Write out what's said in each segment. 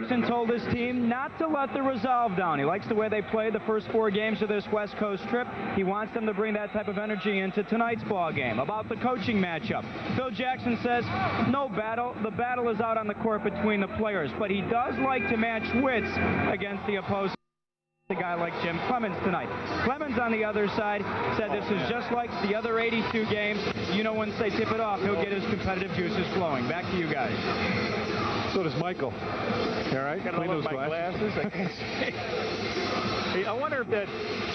Jackson told his team not to let the resolve down. He likes the way they played the first 4 games of this West Coast trip. He wants them to bring that type of energy into tonight's ball game. About the coaching matchup, Phil Jackson says no battle. The battle is out on the court between the players, but he does like to match wits against the opposing. A guy like Jim Clemens tonight. Clemens on the other side said this is just like the other 82 games. You know, once they tip it off, he'll get his competitive juices flowing. Back to you guys. So does Michael. All right, got to look at my glasses. I can't see. Hey, I wonder if that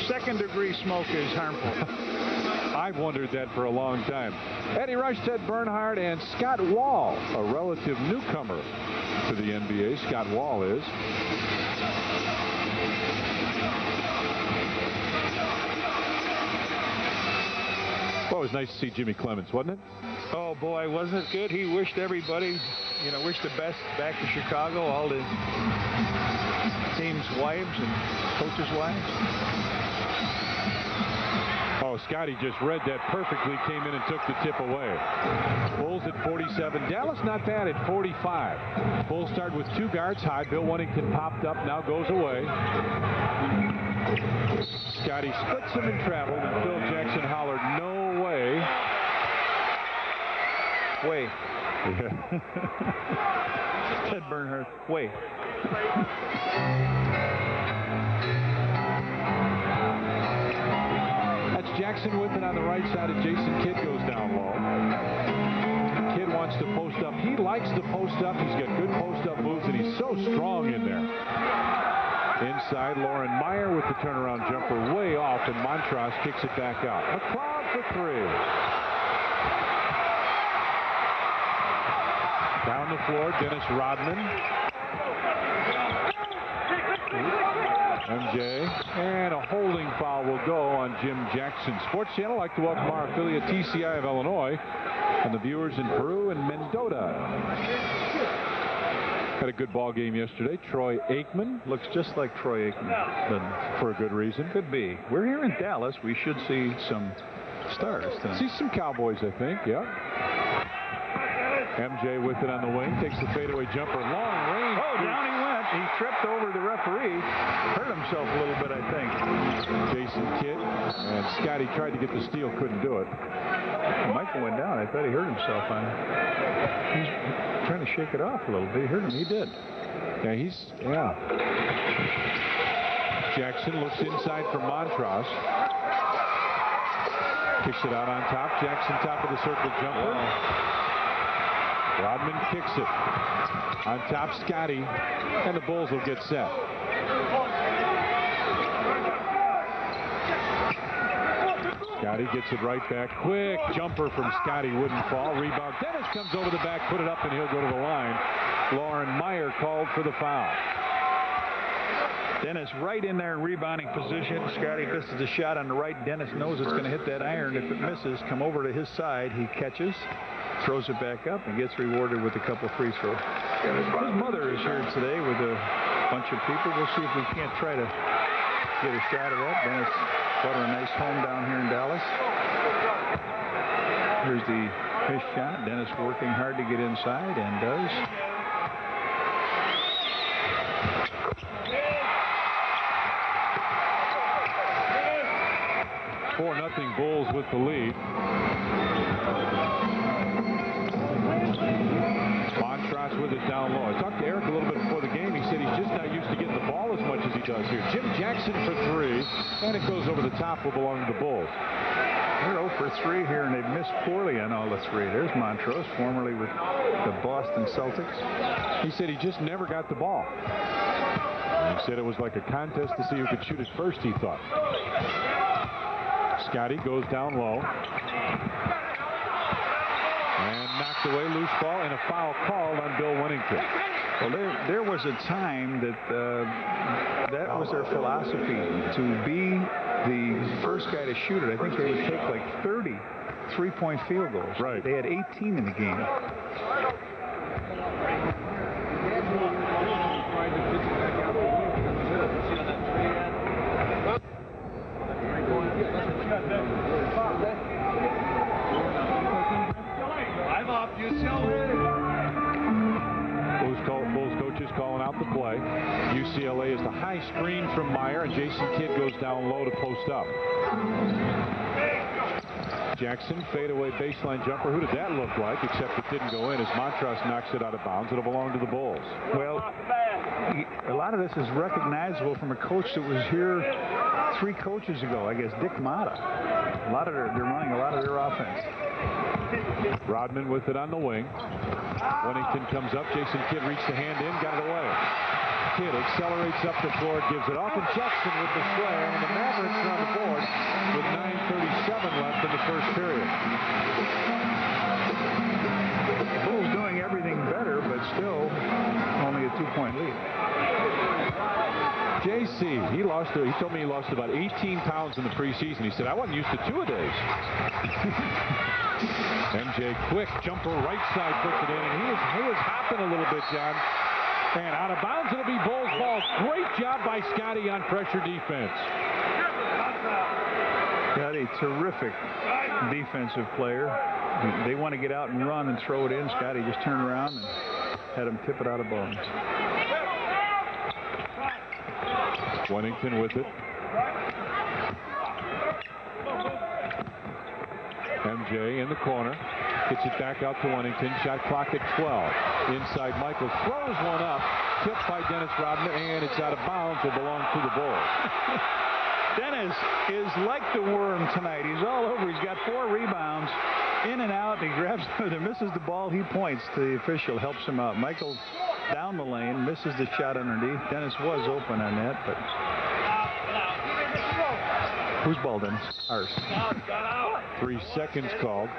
second-degree smoke is harmful. I've wondered that for a long time. Eddie Rush, Ted Bernhardt, and Scott Wall, a relative newcomer to the NBA. Scott Wall is. Well, it was nice to see Jimmy Clemens, wasn't it? Oh, boy, wasn't it good? He wished everybody, you know, wished the best back to Chicago, all the team's wives and coaches' wives. Oh, Scotty just read that perfectly, came in and took the tip away. Bulls at 47. Dallas not bad at 45. Bulls start with 2 guards high. Bill Wennington popped up, now goes away. Scotty splits him and traveled, and Phil Jackson hollered, no way. Way. Yeah. Ted Bernhardt, way. That's Jackson with it on the right side, and Jason Kidd goes down low. Kidd wants to post up. He likes to post up. He's got good post-up moves, and he's so strong in there. Inside, Lauren Meyer with the turnaround jumper way off, and Montross kicks it back out. McLeod for 3. Down the floor, Dennis Rodman. MJ, and a holding foul will go on Jim Jackson. Sports Channel, I'd like to welcome our affiliate TCI of Illinois and the viewers in Peru and Mendota. Had a good ball game yesterday. Troy Aikman. Looks just like Troy Aikman, but for a good reason. Could be. We're here in Dallas. We should see some stars tonight. See some Cowboys, I think. Yeah. MJ with it on the wing. Takes the fadeaway jumper. Long range. Oh, down he went. He tripped over the referee. Hurt himself a little bit, I think. Jason Kidd. And Scotty tried to get the steal. Couldn't do it. Michael went down. I thought he hurt himself on it. He's trying to shake it off a little bit. He hurt him. He did. Yeah, Jackson looks inside for Montross. Kicks it out on top. Jackson top of the circle jumper. Wow. Rodman kicks it. On top, Scotty. And the Bulls will get set. Scotty gets it right back. Quick jumper from Scotty. Wouldn't fall. Rebound. Dennis comes over the back. Put it up, and he'll go to the line. Lauren Meyer called for the foul. Dennis right in there in rebounding position. Scotty misses a shot on the right. Dennis knows it's going to hit that iron. If it misses, come over to his side. He catches, throws it back up, and gets rewarded with a couple free throws. His mother is here today with a bunch of people. We'll see if we can't try to get a shot of that. Dennis bought her a nice home down here in Dallas. Here's his shot. Dennis working hard to get inside, and does. 4-0 Bulls with the lead. Montross with it down low. I talked to Eric a little bit before the game. He said he's just not used to getting the ball as much as he does here. Jim Jackson for 3, and it goes over the top, will belong to the Bulls. They're 0 for 3 here, and they've missed poorly on all the 3. There's Montross, formerly with the Boston Celtics. He said he just never got the ball. And he said it was like a contest to see who could shoot it first, he thought. Scotty goes down low. And knocked away, loose ball, and a foul called on Bill Wennington. Well, there was a time that that was their philosophy, to be the first guy to shoot it. I think they would take like 30 three-point field goals. Right. They had 18 in the game. Bulls coaches calling out the play. UCLA is the high screen from Meyer, and Jason Kidd goes down low to post up. Jackson, fadeaway baseline jumper. Who did that look like? Except it didn't go in as Montross knocks it out of bounds. It'll belong to the Bulls. Well, a lot of this is recognizable from a coach that was here 3 coaches ago, I guess, Dick Motta. They're running a lot of their offense. Rodman with it on the wing. Wennington comes up. Jason Kidd reached the hand in, got it away. Kidd accelerates up the floor, gives it off, and Jackson with the slam, and the Mavericks are on the board with 9:37 left in the first period. The Bulls doing everything better, but still only a 2-point lead. JC, he told me he lost about 18 pounds in the preseason. He said, I wasn't used to 2-a-days. MJ quick jumper right side puts it in, and he was hopping a little bit, John. And out of bounds, it'll be Bulls ball. Great job by Scotty on pressure defense. Got a terrific defensive player. They want to get out and run and throw it in. Scotty just turned around and had him tip it out of bounds. Wennington with it. MJ in the corner. Gets it back out to Wennington. Shot clock at 12. Inside Michael throws one up. Tipped by Dennis Rodman, and it's out of bounds. It belongs to the Bulls. Dennis is like the worm tonight. He's all over. He's got 4 rebounds. In and out. He grabs it, misses the ball. He points to the official, helps him out. Michael down the lane, misses the shot underneath. Dennis was open on that, but whose ball, Dennis? Ours. 3 seconds called.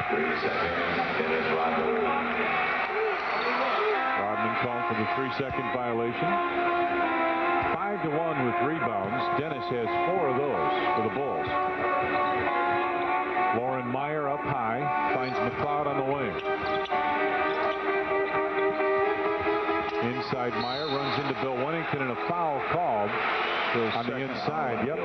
3 seconds. Rodman called for the 3-second violation. 5-1 with rebounds. Dennis has 4 of those for the Bulls. Lauren Meyer up high, finds McLeod on the wing. Inside Meyer runs into Bill Wennington, and a foul called on the inside. Yep.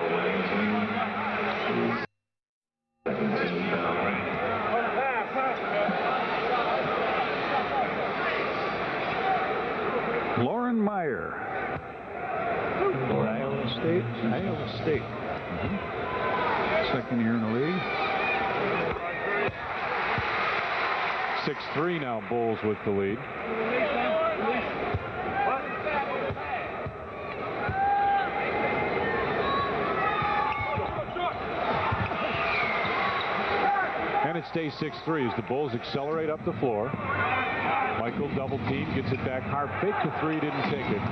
Lauren Meyer. Iowa State. Second year in the league. 6-3 now, Bulls with the lead. And it stays 6-3 as the Bulls accelerate up the floor. Michael double team, gets it back. Harp faked the 3, didn't take it.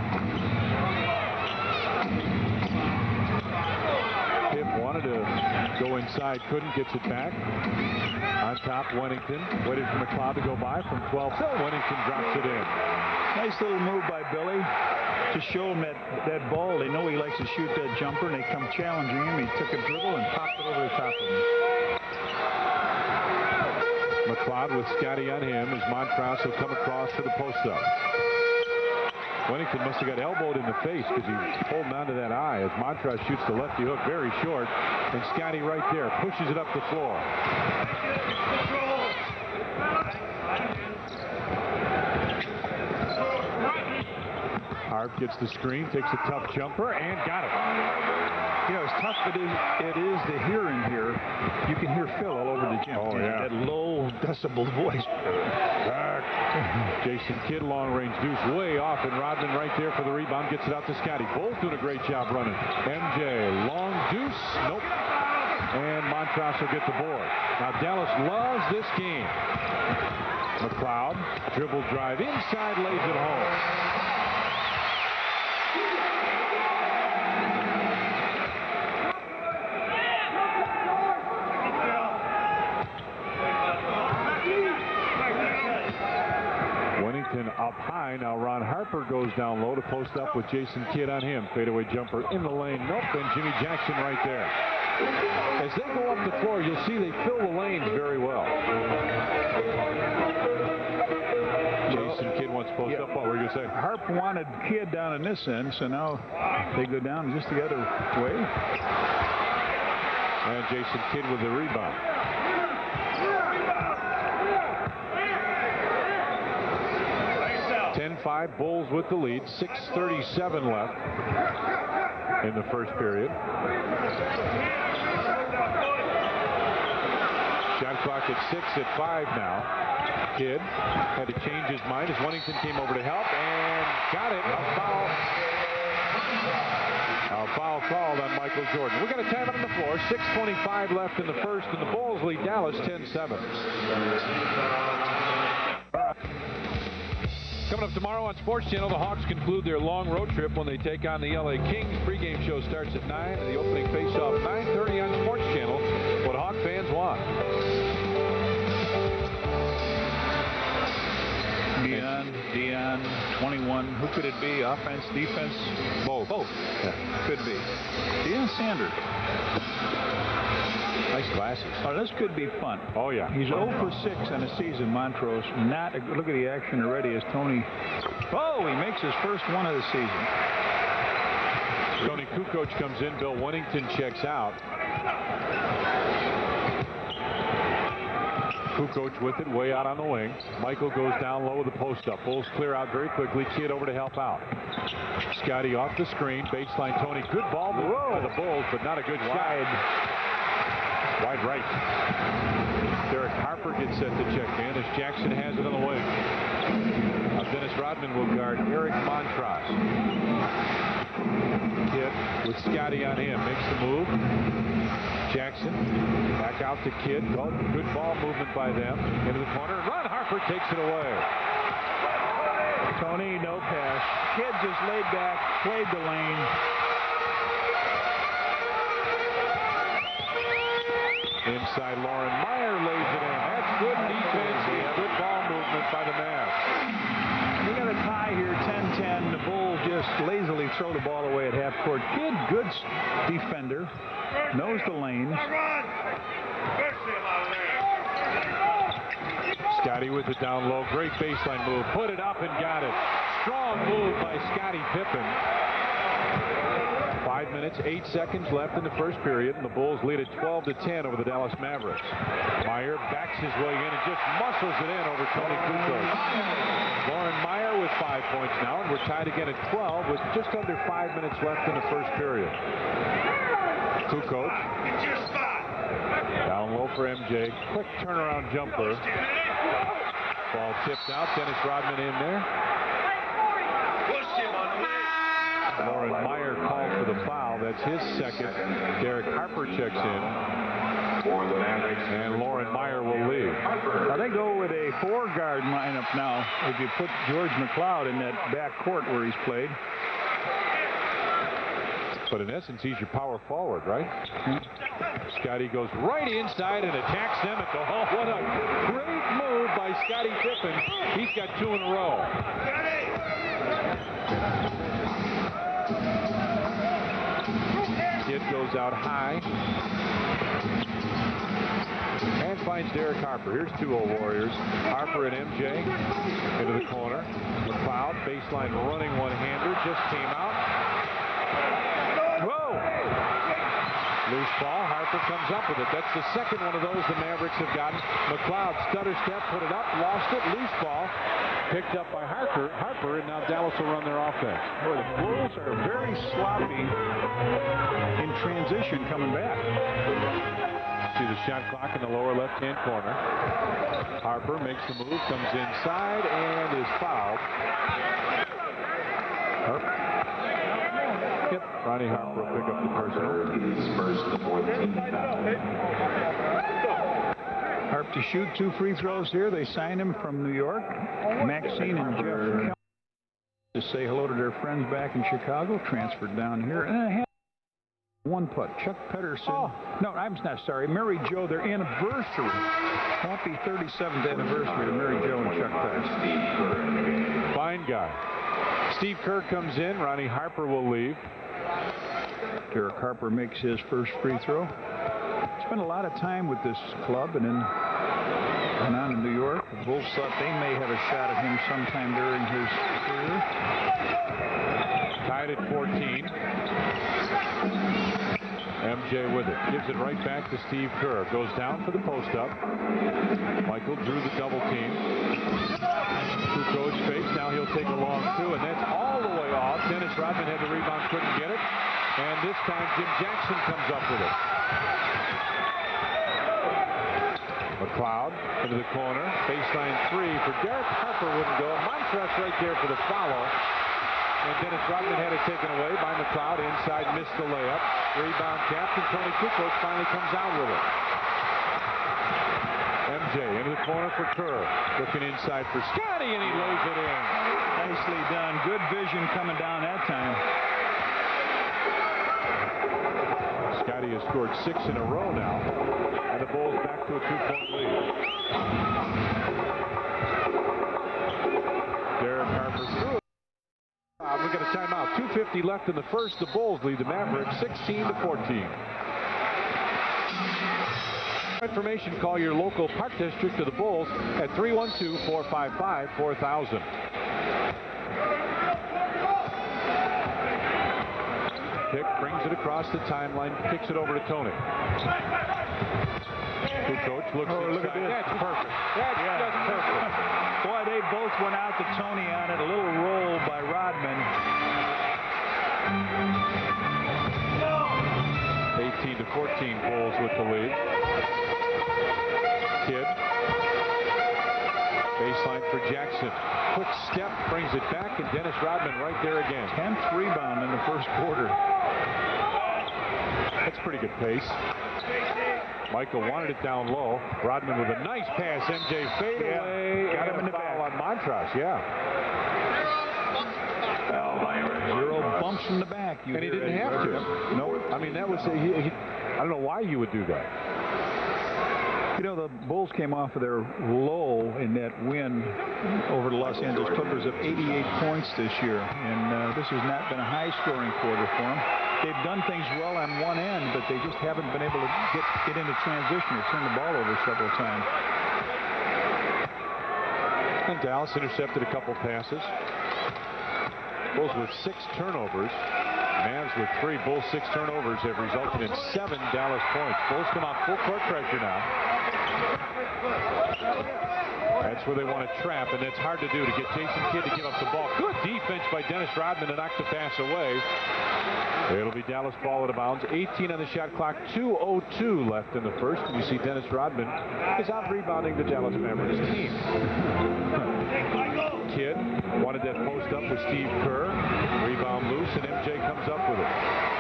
Pip wanted to go inside, couldn't, gets it back. On top, Wennington waited for McLeod to go by from 12. Wennington drops it in. Nice little move by Billy to show him that ball. They know he likes to shoot that jumper, and they come challenging him. He took a dribble and popped it over the top of him. McLeod with Scotty on him as Montross will come across to the post-up. Wennington must have got elbowed in the face because he's holding on to that eye as Montross shoots the lefty hook very short, and Scotty right there pushes it up the floor. Harp gets the screen, takes a tough jumper, and got it. You know, as tough it is to hear in here, you can hear Phil all over the gym. Oh, yeah. That low decibel voice. Jason Kidd, long range deuce way off, and Rodman right there for the rebound, gets it out to Scotty. Bulls doing a great job running. MJ, long deuce, nope. And Montross will get the board. Now Dallas loves this game. McLeod, dribble drive inside, lays it home. Up high. Now Ron Harper goes down low to post up with Jason Kidd on him. Fadeaway jumper in the lane. Nope. And Jimmy Jackson right there. As they go up the floor, you'll see they fill the lanes very well. Jason Kidd wants to post up. What were you going to say? Harp wanted Kidd down in this end, so now they go down just the other way. And Jason Kidd with the rebound. 7-5, Bulls with the lead. 6:37 left in the first period. Shot clock at 6 at 5 now. Kidd had to change his mind as Wennington came over to help and got it. A foul called on Michael Jordan. We're going to time it on the floor. 6:25 left in the first, and the Bulls lead Dallas 10-7. Coming up tomorrow on Sports Channel, the Hawks conclude their long road trip when they take on the LA Kings. Pre-game show starts at 9, and the opening face-off 9:30 on Sports Channel. What Hawk fans want. Dion, 21. Who could it be? Offense, defense? Both. Yeah. Could be. Deion Sanders. Nice glasses. Oh, this could be fun. Oh, yeah. He's 0 for 6 on the season, Montrose. Not a, look at the action already as Tony. Oh, he makes his first one of the season. Tony Kukoc comes in. Bill Wennington checks out. Kukoc with it, way out on the wing. Michael goes down low with the post-up. Bulls clear out very quickly. Kidd over to help out. Scotty off the screen. Baseline Tony. Good ball move by the Bulls, but not a good shot. Wide right. Derek Harper gets set to check in as Jackson has it on the wing. Dennis Rodman will guard Eric Montross. Kidd with Scotty on him. Makes the move. Jackson back out to Kidd. Good ball movement by them. Into the corner. Ron Harper takes it away. Tony, no pass. Kidd just laid back, played the lane. Inside, Lauren Meyer lays it in. That's good defense and good ball movement by the Mavs. We got a tie here, 10-10. The Bulls just lazily throw the ball away at half court. Kidd, good defender, knows the lanes. Scotty with it down low. Great baseline move. Put it up and got it. Strong move by Scottie Pippen. 5 minutes, 8 seconds left in the first period, and the Bulls lead at 12-10 over the Dallas Mavericks. Meyer backs his way in and just muscles it in over Tony Kukoc. Lauren Meyer with 5 points now, and we're tied again at 12 with just under 5 minutes left in the first period. Kukoc down low for MJ. Quick turnaround jumper. Ball tipped out. Dennis Rodman in there. Lauren Meyer called for the foul. That's his second. Derek Harper checks in. And Lauren Meyer will leave. Now they go with a 4-guard lineup now. If you put George McLeod in that back court where he's played. But in essence, he's your power forward, right? Scotty goes right inside and attacks them at the hole. What a great move by Scottie Pippen. He's got 2 in a row. Kidd goes out high and finds Derek Harper. Here's 2-0 Warriors. Harper and MJ into the corner. McLeod, baseline running one-hander, just came out. Whoa! Loose ball. Harper comes up with it. That's the second one of those the Mavericks have gotten. McLeod stutter step, put it up, lost it. Loose ball. Picked up by Harper, and now Dallas will run their offense. Boy, the Bulls are very sloppy in transition coming back. See the shot clock in the lower left-hand corner. Harper makes the move, comes inside, and is fouled. Harper. Yep, Ronnie Harper will pick up the personal. Harp to shoot 2 free throws here. They signed him from New York. Maxine and Jeff Kelly to say hello to their friends back in Chicago. Transferred down here. And I had 1 putt. Chuck Pedersen. Oh. No, I'm not sorry. Mary Jo, their anniversary. Happy 37th anniversary to Mary Jo and Chuck Pedersen. Fine guy. Steve Kerr comes in. Ronnie Harper will leave. Derek Harper makes his first free throw. Spent a lot of time with this club and then went on in New York. The Bulls thought they may have a shot at him sometime during his career. Tied at 14. MJ with it. Gives it right back to Steve Kerr. Goes down for the post-up. Michael drew the double team. Kukoc fakes. Now he'll take a long two, and that's all the way off. Dennis Rodman had the rebound, couldn't get it. And this time Jim Jackson comes up with it. McLeod into the corner. Baseline three for Derek Harper, wouldn't go. Montrose right there for the follow. And Dennis Rodman had it taken away by McLeod. Inside, missed the layup. Rebound captain Tony Kukoc finally comes out with it. MJ into the corner for Kerr. Looking inside for Scotty, and he lays it in. Nicely done. Good vision coming down that time. Scotty has scored 6 in a row now. And the Bulls back to a 2-point lead. Derek Harper through. We got a timeout. 2:50 left in the first. The Bulls lead the Mavericks 16-14. Information, call your local park district of the Bulls at 312-455-4000. Pick brings it across the timeline, kicks it over to Tony. Kukoc looks inside. Look at this. That's perfect. That's just perfect. Boy, they both went out to Tony on it. A little roll by Rodman. 18-14 Bulls with the lead. Kidd. Baseline for Jackson. Quick step, brings it back, and Dennis Rodman right there again. 10th rebound in the first quarter. That's pretty good pace. Michael wanted it down low. Rodman with a nice pass. MJ fade away. Got him in the foul back. on Montrose. Yeah. Zero bumps from the back. And he didn't have to. Nope. I mean, that was I don't know why you would do that. You know, the Bulls came off of their low in that win over the Los Angeles Clippers of 88 points this year. And this has not been a high-scoring quarter for them. They've done things well on one end, but they just haven't been able to get into transition or turn the ball over several times. And Dallas intercepted a couple passes. Bulls with 6 turnovers. Mavs with 3. Bulls 6 turnovers have resulted in 7 Dallas points. Bulls come out full court pressure now. That's where they want to trap, and that's hard to do, to get Jason Kidd to give up the ball. Good defense by Dennis Rodman to knock the pass away. It'll be Dallas ball out of bounds. 18 on the shot clock. 2:02 left in the first. And you see Dennis Rodman is out rebounding the Dallas Mavericks team. Kidd wanted that post up with Steve Kerr. Rebound loose, and MJ comes up with it.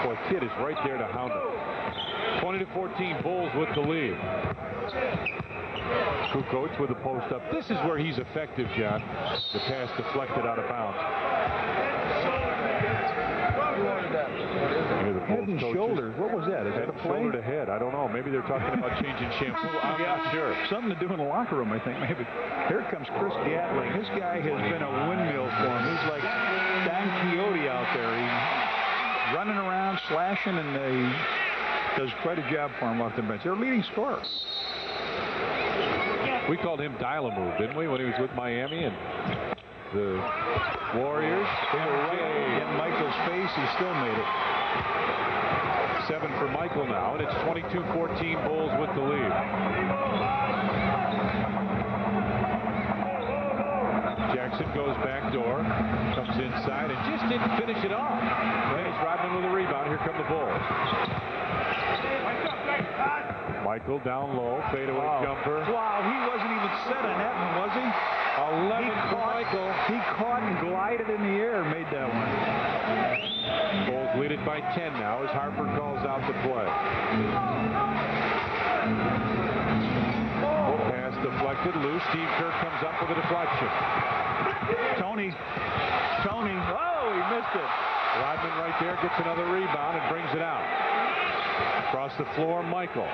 Boy, Kidd is right there to hound him. 20-14 Bulls with the lead. Kukoc with the post up. This is where he's effective, John. The pass deflected out of bounds. Head and shoulders. What was that? Is that a play? Shoulder to head. I don't know. Maybe they're talking about changing shampoo. I'm not sure. Something to do in the locker room, I think, maybe. Here comes Chris Gatling. This guy has been a windmill for him. He's like Don Quixote out there. He's running around, slashing, and he does quite a job for him off the bench. They're leading scorer. We called him Dial-A-Move, didn't we, when he was with Miami and the Warriors? They were right in Michael's face. He still made it. 7 for Michael now, and it's 22-14 Bulls with the lead. Jackson goes back door, comes inside, and just didn't finish it off. Dennis Rodman with a rebound. Here come the Bulls. Michael down low, fadeaway jumper. Wow, he wasn't even set on that one, was he? 11 for Michael. He caught and glided in the air, made that one. Bulls lead it by 10 now as Harper calls out the play. Pass deflected loose. Steve Kerr comes up with a deflection. Tony. Oh, he missed it. Rodman right there gets another rebound and brings it out. Across the floor, Michael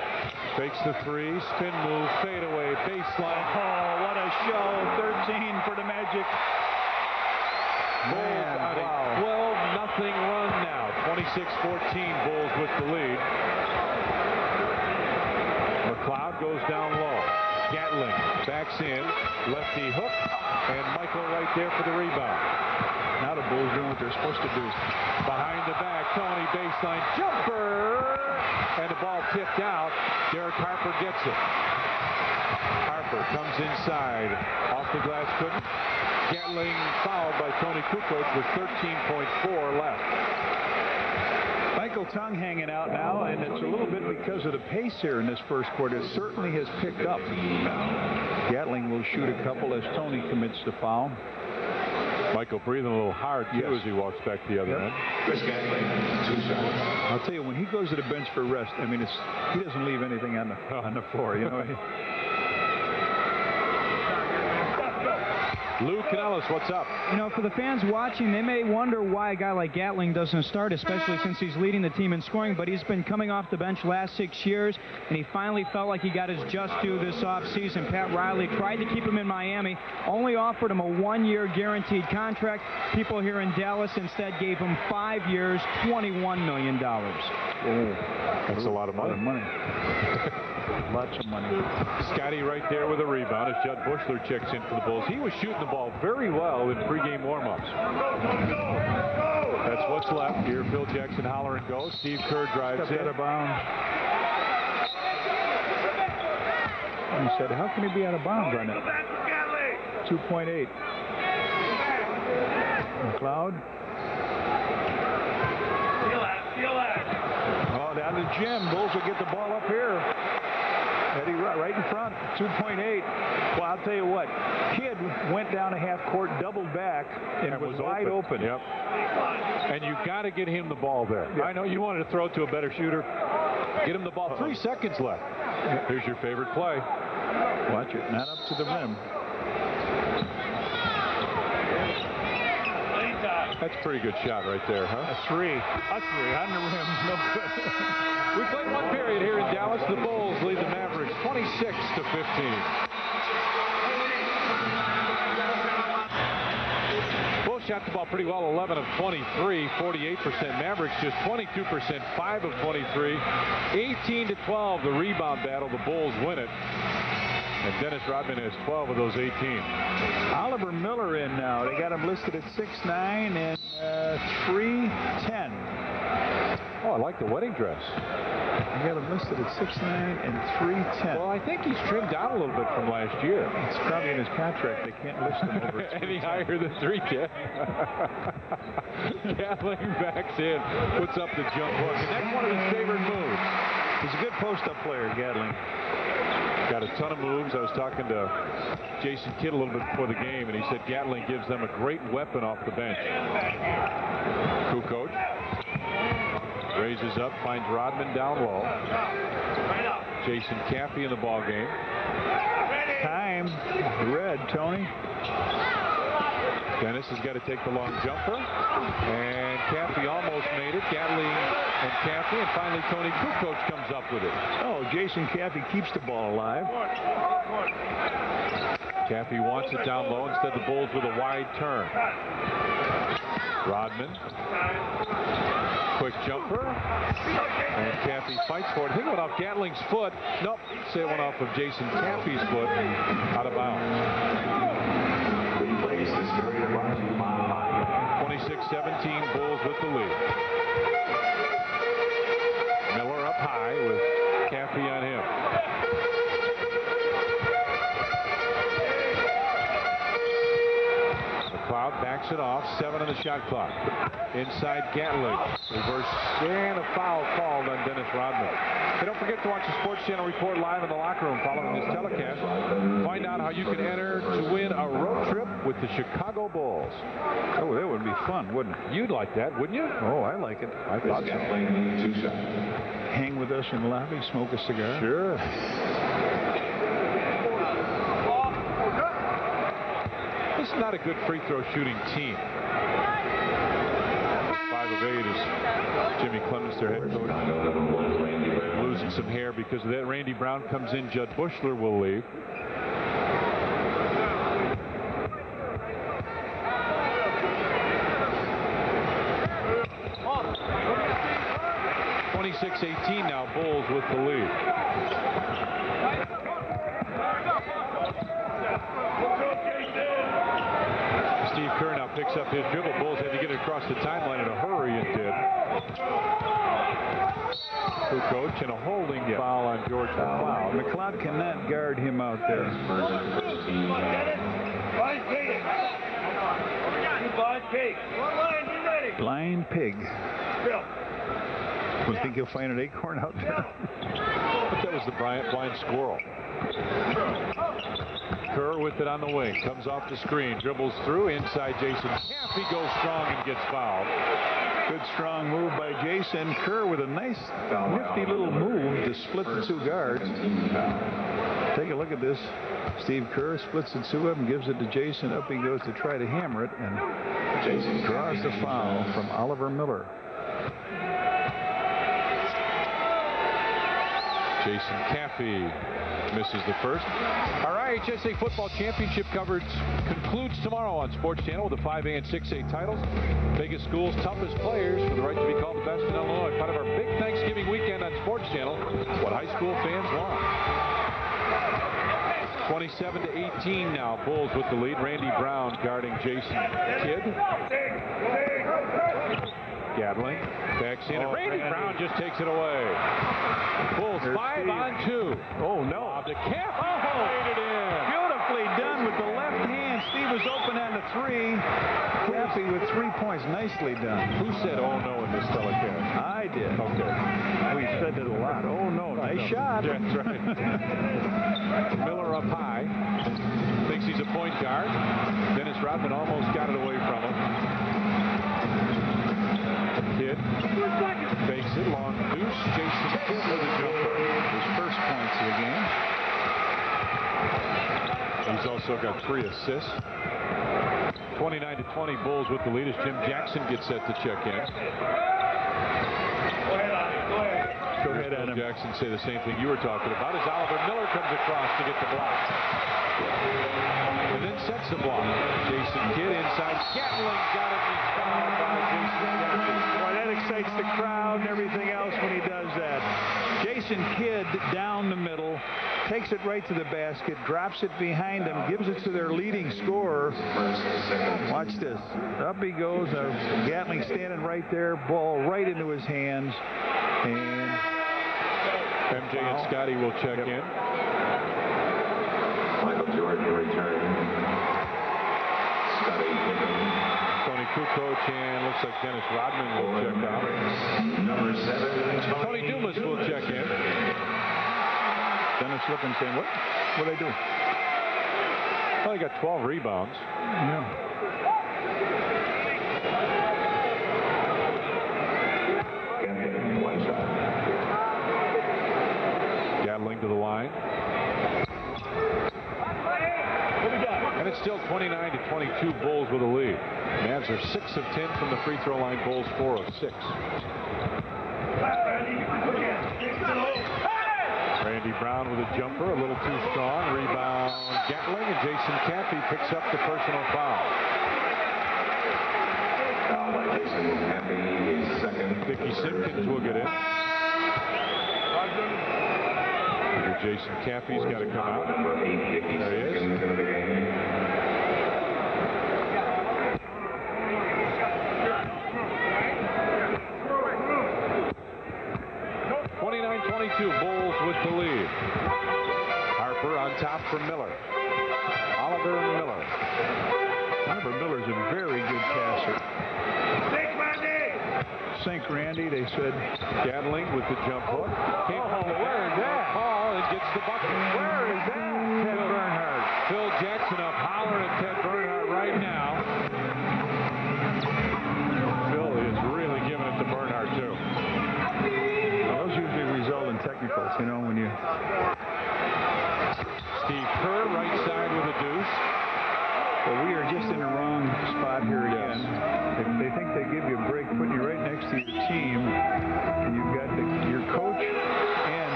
fakes the 3, spin move, fade away, baseline. Oh, what a show. 13 for the Magic. Bulls on a 12-0 run now. 26-14 Bulls with the lead. McLeod goes down low. Gatling backs in, lefty hook, and Michael right there for the rebound. Now the Bulls doing what they're supposed to do. Behind the back, Tony baseline jumper, and the ball tipped out. Derek Harper gets it. Harper comes inside, off the glass, couldn't. Gatling fouled by Tony Kukoc with 13.4 left. Michael Tongue hanging out now, and it's a little bit because of the pace here in this first quarter. It certainly has picked up. Gatling will shoot a couple as Tony commits the foul. Michael breathing a little hard, too, as he walks back to the other end. I'll tell you, when he goes to the bench for rest, I mean, he doesn't leave anything on the floor, you know. Lou Canellis, what's up? You know, for the fans watching, they may wonder why a guy like Gatling doesn't start, especially since he's leading the team in scoring, but he's been coming off the bench last 6 years, and he finally felt like he got his just due this offseason. Pat Riley tried to keep him in Miami, only offered him a 1-year guaranteed contract. People here in Dallas instead gave him 5 years, $21 million. Oh, that's a lot of money. Lots of money. Scotty right there with a rebound as Judd Bushler checks in for the Bulls. He was shooting the ball very well in pregame warm-ups. That's what's left here. Phil Jackson holler and go. Steve Kerr drives in. Out of bounds. He said, how can he be out of bounds on it? 2.8. McLeod. Oh, down to Jim. Bulls will get the ball up here. Eddie right in front, 2.8. Well, I'll tell you what, Kidd went down a half court, doubled back, and was wide open. Yep. And you got to get him the ball there. Yep. I know you wanted to throw it to a better shooter. Get him the ball. 3 seconds left. Here's your favorite play. Watch it. Not up to the rim. That's a pretty good shot right there, huh? A three on the rim. No good. We played 1 period here in Dallas. The Bulls lead the Mavericks 26-15. Bulls shot the ball pretty well, 11 of 23, 48%. Mavericks just 22%, 5 of 23, 18-12. The rebound battle. The Bulls win it. And Dennis Rodman has 12 of those 18. Oliver Miller in now. They got him listed at 6'9" and 3'10". Oh, I like the wedding dress. They got him listed at 6'9" and 3'10". Well, I think he's trimmed down a little bit from last year. It's probably in his contract. They can't list him over any higher than 3'10". Gatling backs in, puts up the jump hook, and that's one of his favorite moves. He's a good post-up player, Gatling. Got a ton of moves. I was talking to Jason Kidd a little bit before the game, and he said Gatling gives them a great weapon off the bench. Kukoc raises up, finds Rodman down low. Jason Caffey in the ball game. Time. Red, Tony. Dennis has got to take the long jumper, and Caffey almost made it. Gatling and Caffey, and finally Tony Kukoc comes up with it. Oh, Jason Caffey keeps the ball alive. Caffey wants it down low. Instead, the Bulls with a wide turn. Rodman. Quick jumper. And Caffey fights for it. I think it went off Gatling's foot. Nope. Say it went off of Jason Caffey's foot. Out of bounds. 26-17, Bulls with the lead. Miller up high with Caffey on him. McLeod backs it off. 7 on the shot clock. Inside Gatling. Reverse and a foul called on Dennis Rodman. Hey, don't forget to watch the Sports Channel Report live in the locker room following this telecast. Find out how you can enter to win a road trip with the Chicago Bulls. Oh, that would be fun, wouldn't it? You'd like that, wouldn't you? Oh, I like it. I thought so. Hang with us in the lobby, smoke a cigar. Sure. This is not a good free throw shooting team. 5 of 8 is Jimmy Clemens, their head coach. Losing some hair because of that. Randy Brown comes in. Judd Bushler will leave. (26-18) now. Bulls with the lead. Steve Kerr now picks up his dribble. Bulls had to get it across the timeline in a hurry and did. Kukoc and a holding foul on George McLeod. McLeod cannot guard him out there. Blind pig. You think you'll find an acorn out there? But that was the blind squirrel. Kerr with it on the wing. Comes off the screen. Dribbles through. Inside Jason Caffey goes strong and gets fouled. Good strong move by Jason. Kerr with a nice nifty little move to split the two guards. Take a look at this. Steve Kerr splits the two up and gives it to Jason. Up he goes to try to hammer it, and Jason draws the foul from Oliver Miller. Jason Caffey misses the first. Our IHSA football championship coverage concludes tomorrow on Sports Channel with the 5A and 6A titles. Biggest schools, toughest players for the right to be called the best in Illinois. Part of our big Thanksgiving weekend on Sports Channel. What high school fans want. 27-18 now. Bulls with the lead. Randy Brown guarding Jason Kidd. Gatling backs in, and Randy Brown just takes it away. Bulls 5 on 2. Oh no! Lob to Caffey. Laid it in. Beautifully done with the left hand. Steve was open on the three. Caffey with 3 points. Nicely done. Who said "oh no" in this telecast? I did. Okay. We said it a lot. Oh no! Nice shot. That's right. Miller up high. Thinks he's a point guard. Dennis Rodman almost got it away from him. Kidd fakes it, long deuce. Jason Kidd with a jumper. His first points of the game. He's also got 3 assists. 29-20 Bulls with the lead as Jim Jackson gets set to check in. Go ahead, Adam. Jackson say the same thing you were talking about as Oliver Miller comes across to get the block. And then sets the block. Jason Kidd inside. Gatling got it. He's fouled by Jason Gatling. Boy, that excites the crowd and everything else when he does that. Jason Kidd down the middle, takes it right to the basket, drops it behind him, gives it to their leading scorer. Watch this. Up he goes. Gatling standing right there, ball right into his hands. And MJ and Scotty will check in. Michael Jordan returning. Scotty Tony Kukoc and looks like Dennis Rodman will check out. Number 7. Tony Dumas will check in. Dennis looking saying, what? What did I do? Well, he got 12 rebounds. Yeah. One shot. Gatling to the line. And it's still 29-22 Bulls with a lead. Mavs are 6 of 10 from the free throw line. Bulls 4 of 6. Randy Brown with a jumper, a little too strong. Rebound Gatling, and Jason Caffey picks up the personal foul. Foul by Jason Caffey, his second. Vicky Simpkins will get in. Jason Caffey's got to come out. Number 8, Vicky There he is. Simpkins into the game. 29-22, Bulls with the lead. Harper on top for Miller. Oliver Miller. Oliver Miller's a very good passer. Sink Randy, they said. Gatling with the jump hook. Where is that? Ball and gets the bucket. Where is that? Ted Bernhardt. Phil Jackson up hollering at Ted Bernhardt right now. Phil is really giving it to Bernhardt too. Well, those usually result in technicals, you know, when you... Steve Kerr right side with a deuce. But we are just in the wrong spot here again. They think they give you a break, putting you right next to your team, and you've got your coach, and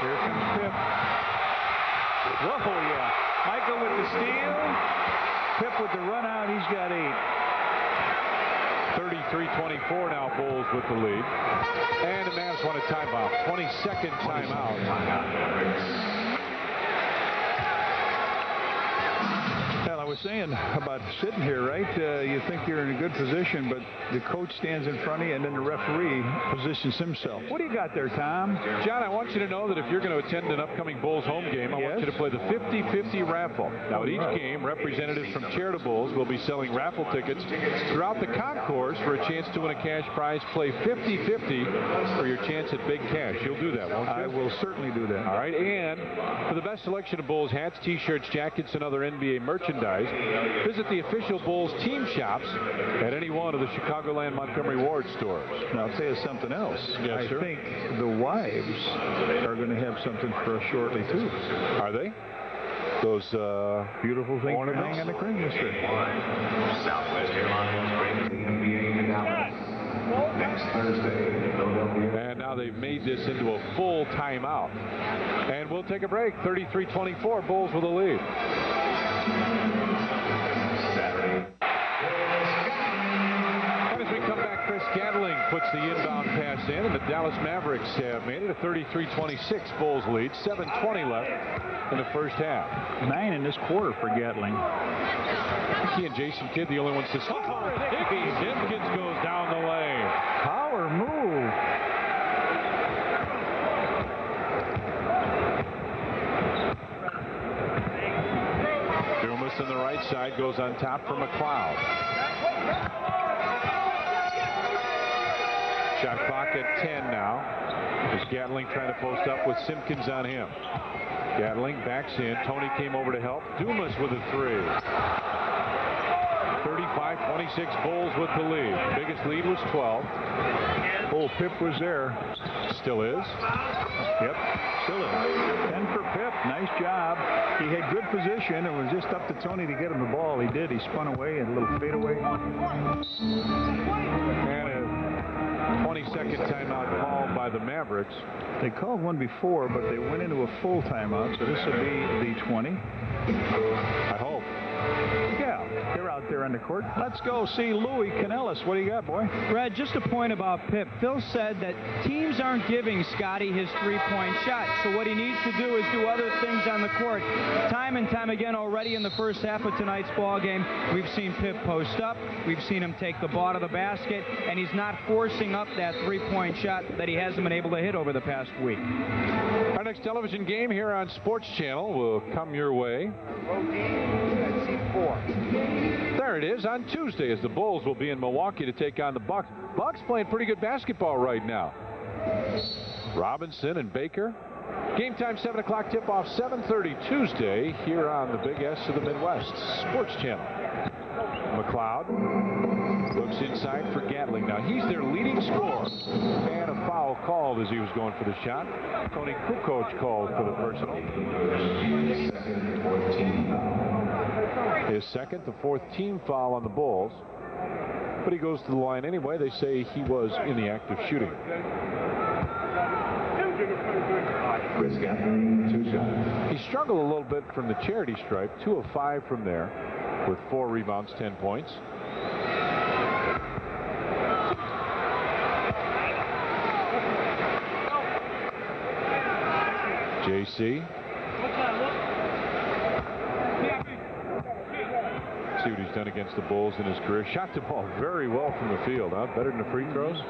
here comes Pip. Whoa, yeah. Michael with the steal. Pip with the run out. He's got 8. 33-24 now, Bulls with the lead. And the Mavs want a timeout. 22nd timeout. Well, I was was saying about sitting here, right? You think you're in a good position, but the coach stands in front of you, and then the referee positions himself. What do you got there, Tom? John, I want you to know that if you're going to attend an upcoming Bulls home game, I want you to play the 50-50 raffle. Now, at each game, representatives from Charitables will be selling raffle tickets throughout the concourse for a chance to win a cash prize. Play 50-50 for your chance at big cash. You'll do that, won't you? I will certainly do that. All right, and for the best selection of Bulls hats, T-shirts, jackets, and other NBA merchandise, visit the official Bulls team shops at any one of the Chicagoland Montgomery Ward stores. Now, I'll tell you something else. Yes, sir. I think the wives are going to have something for us shortly, too. Are they? Those beautiful things ornaments hang on the Christmas tree. Southwest Airlines brings the NBA to Dallas next Thursday in Philadelphia. And now they've made this into a full timeout. And we'll take a break. 33-24, Bulls with a lead. Saturday. And as we come back, Chris Gatling puts the inbound pass in, and the Dallas Mavericks have made it a 33-26 Bulls lead. 7:20 left in the first half. 9 in this quarter for Gatling. He and Jason Kidd, the only ones to score. Hickey Simpkins goes down the lane. Power move. Dumas on the right side goes on top for McLeod. Shot clock at 10 now. As Gatling trying to post up with Simpkins on him. Gatling backs in. Tony came over to help. Dumas with a three. 35-26 Bulls with the lead. Biggest lead was 12. Oh, Pip was there. Still is. Yep, still is. 10 for Pip. Nice job. He had good position. It was just up to Tony to get him the ball. He did. He spun away and a little fadeaway. And a 20-second timeout called by the Mavericks. They called one before, but they went into a full timeout, so this will be the 20. I hope. Yeah, they're out there on the court. Let's go see Louis Canellis. What do you got, boy? Brad, just a point about Pip. Phil said that teams aren't giving Scotty his three-point shot, so what he needs to do is do other things on the court. Time and time again already in the first half of tonight's ball game, we've seen Pip post up, we've seen him take the ball to the basket, and he's not forcing up that three-point shot that he hasn't been able to hit over the past week. Our next television game here on Sports Channel will come your way. There it is on Tuesday as the Bulls will be in Milwaukee to take on the Bucks. Bucks playing pretty good basketball right now. Robinson and Baker. Game time 7 o'clock tip-off 7:30 Tuesday here on the Big S of the Midwest Sports Channel. McLeod looks inside for Gatling. Now he's their leading scorer. And a foul called as he was going for the shot. Tony Kukoc called for the personal. His second, the fourth team foul on the Bulls. But he goes to the line anyway. They say he was in the act of shooting. Chris Gatling, 2 shots. He struggled a little bit from the charity stripe. 2 of 5 from there with 4 rebounds, 10 points. JC. See what he's done against the Bulls in his career. Shot the ball very well from the field, huh? Better than the free throws.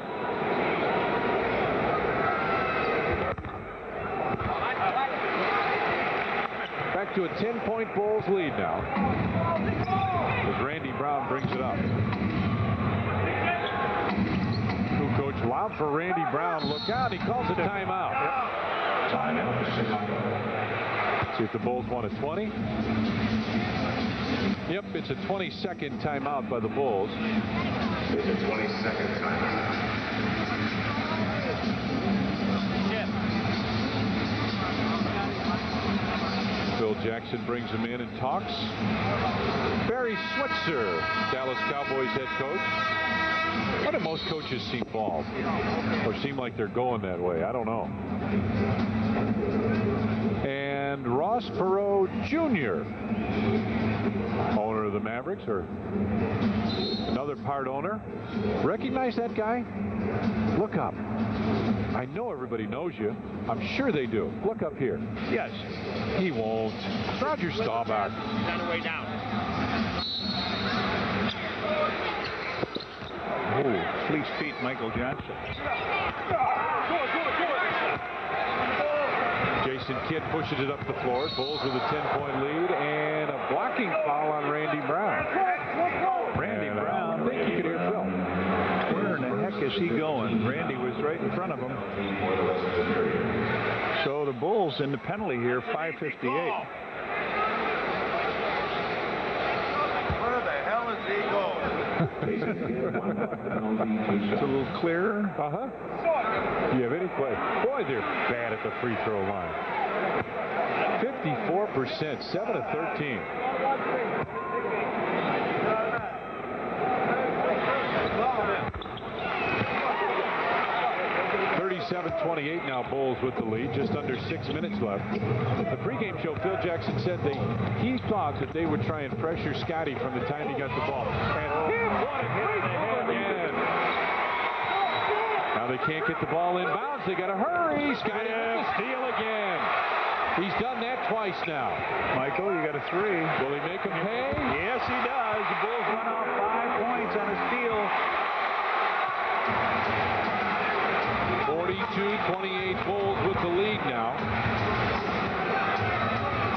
Back to a 10-point Bulls lead now. As Randy Brown brings it up. Kukoc loud for Randy Brown. Look out, he calls a timeout. Timeout, Chicago. See if the Bulls want a 20. Yep, it's a 20-second timeout by the Bulls. It's a 20-second timeout. Phil Jackson brings him in and talks. Barry Switzer, Dallas Cowboys head coach. Why do most coaches seem bald? Or seem like they're going that way? I don't know. And Ross Perot Jr., owner of the Mavericks, or another part owner. Recognize that guy? Look up. I know everybody knows you. I'm sure they do. Look up here. Yes. He won't. Roger Staubach. He's on the way down. his feet, Michael Johnson. Jason Kidd pushes it up the floor. Bulls with a 10-point lead and a blocking foul on Randy Brown. Randy Brown. I think you could hear Phil. Where in the heck is he going? Randy was right in front of him. So the Bulls in the penalty here, 5:58. Where the hell is he going? It's a little clearer. Do you have any play? Boy, they're bad at the free throw line. 54%, 7 of 13. 37-28 now, Bulls with the lead, just under 6 minutes left. The pregame show, Phil Jackson said he thought that they would try and pressure Scotty from the time he got the ball. And what a hit in the head again. Now they can't get the ball in bounds. They got to hurry. Scotty with the steal again. He's done that twice now. Michael, you got a three. Will he make him pay? Yes, he does. The Bulls went off 5 points on a steal. 42-28 Bulls with the lead now.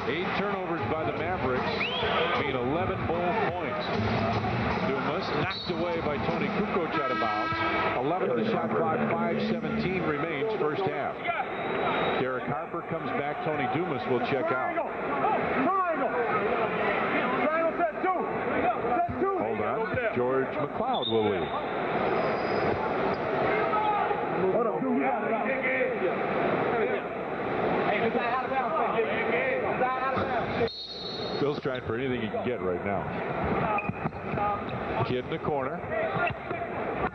8 turnovers by the Mavericks mean 11 Bull points. Dumas knocked away by Tony Kukoc out of bounds. 11 on the shot clock, 5:17 remains first half. Derek Harper comes back. Tony Dumas will check out. Hold on. George McLeod will lead. Bill's trying for anything he can get right now. Kidd in the corner.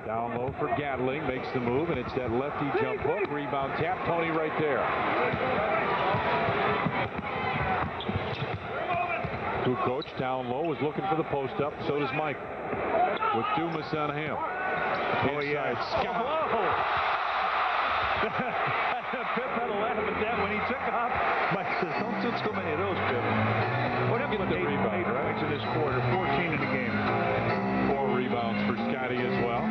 Down low for Gatling. Makes the move, and it's that lefty jump hook. Rebound tap. Tony right there. Kukoc down low is looking for the post up. So does Mike. With Dumas on him. Oh, yeah. Pip had a laugh at that when he took off. Mike says, don't do too many of those, Pip. What happened with 8 points in this quarter, 14 in the game. 4 rebounds for Scotty as well.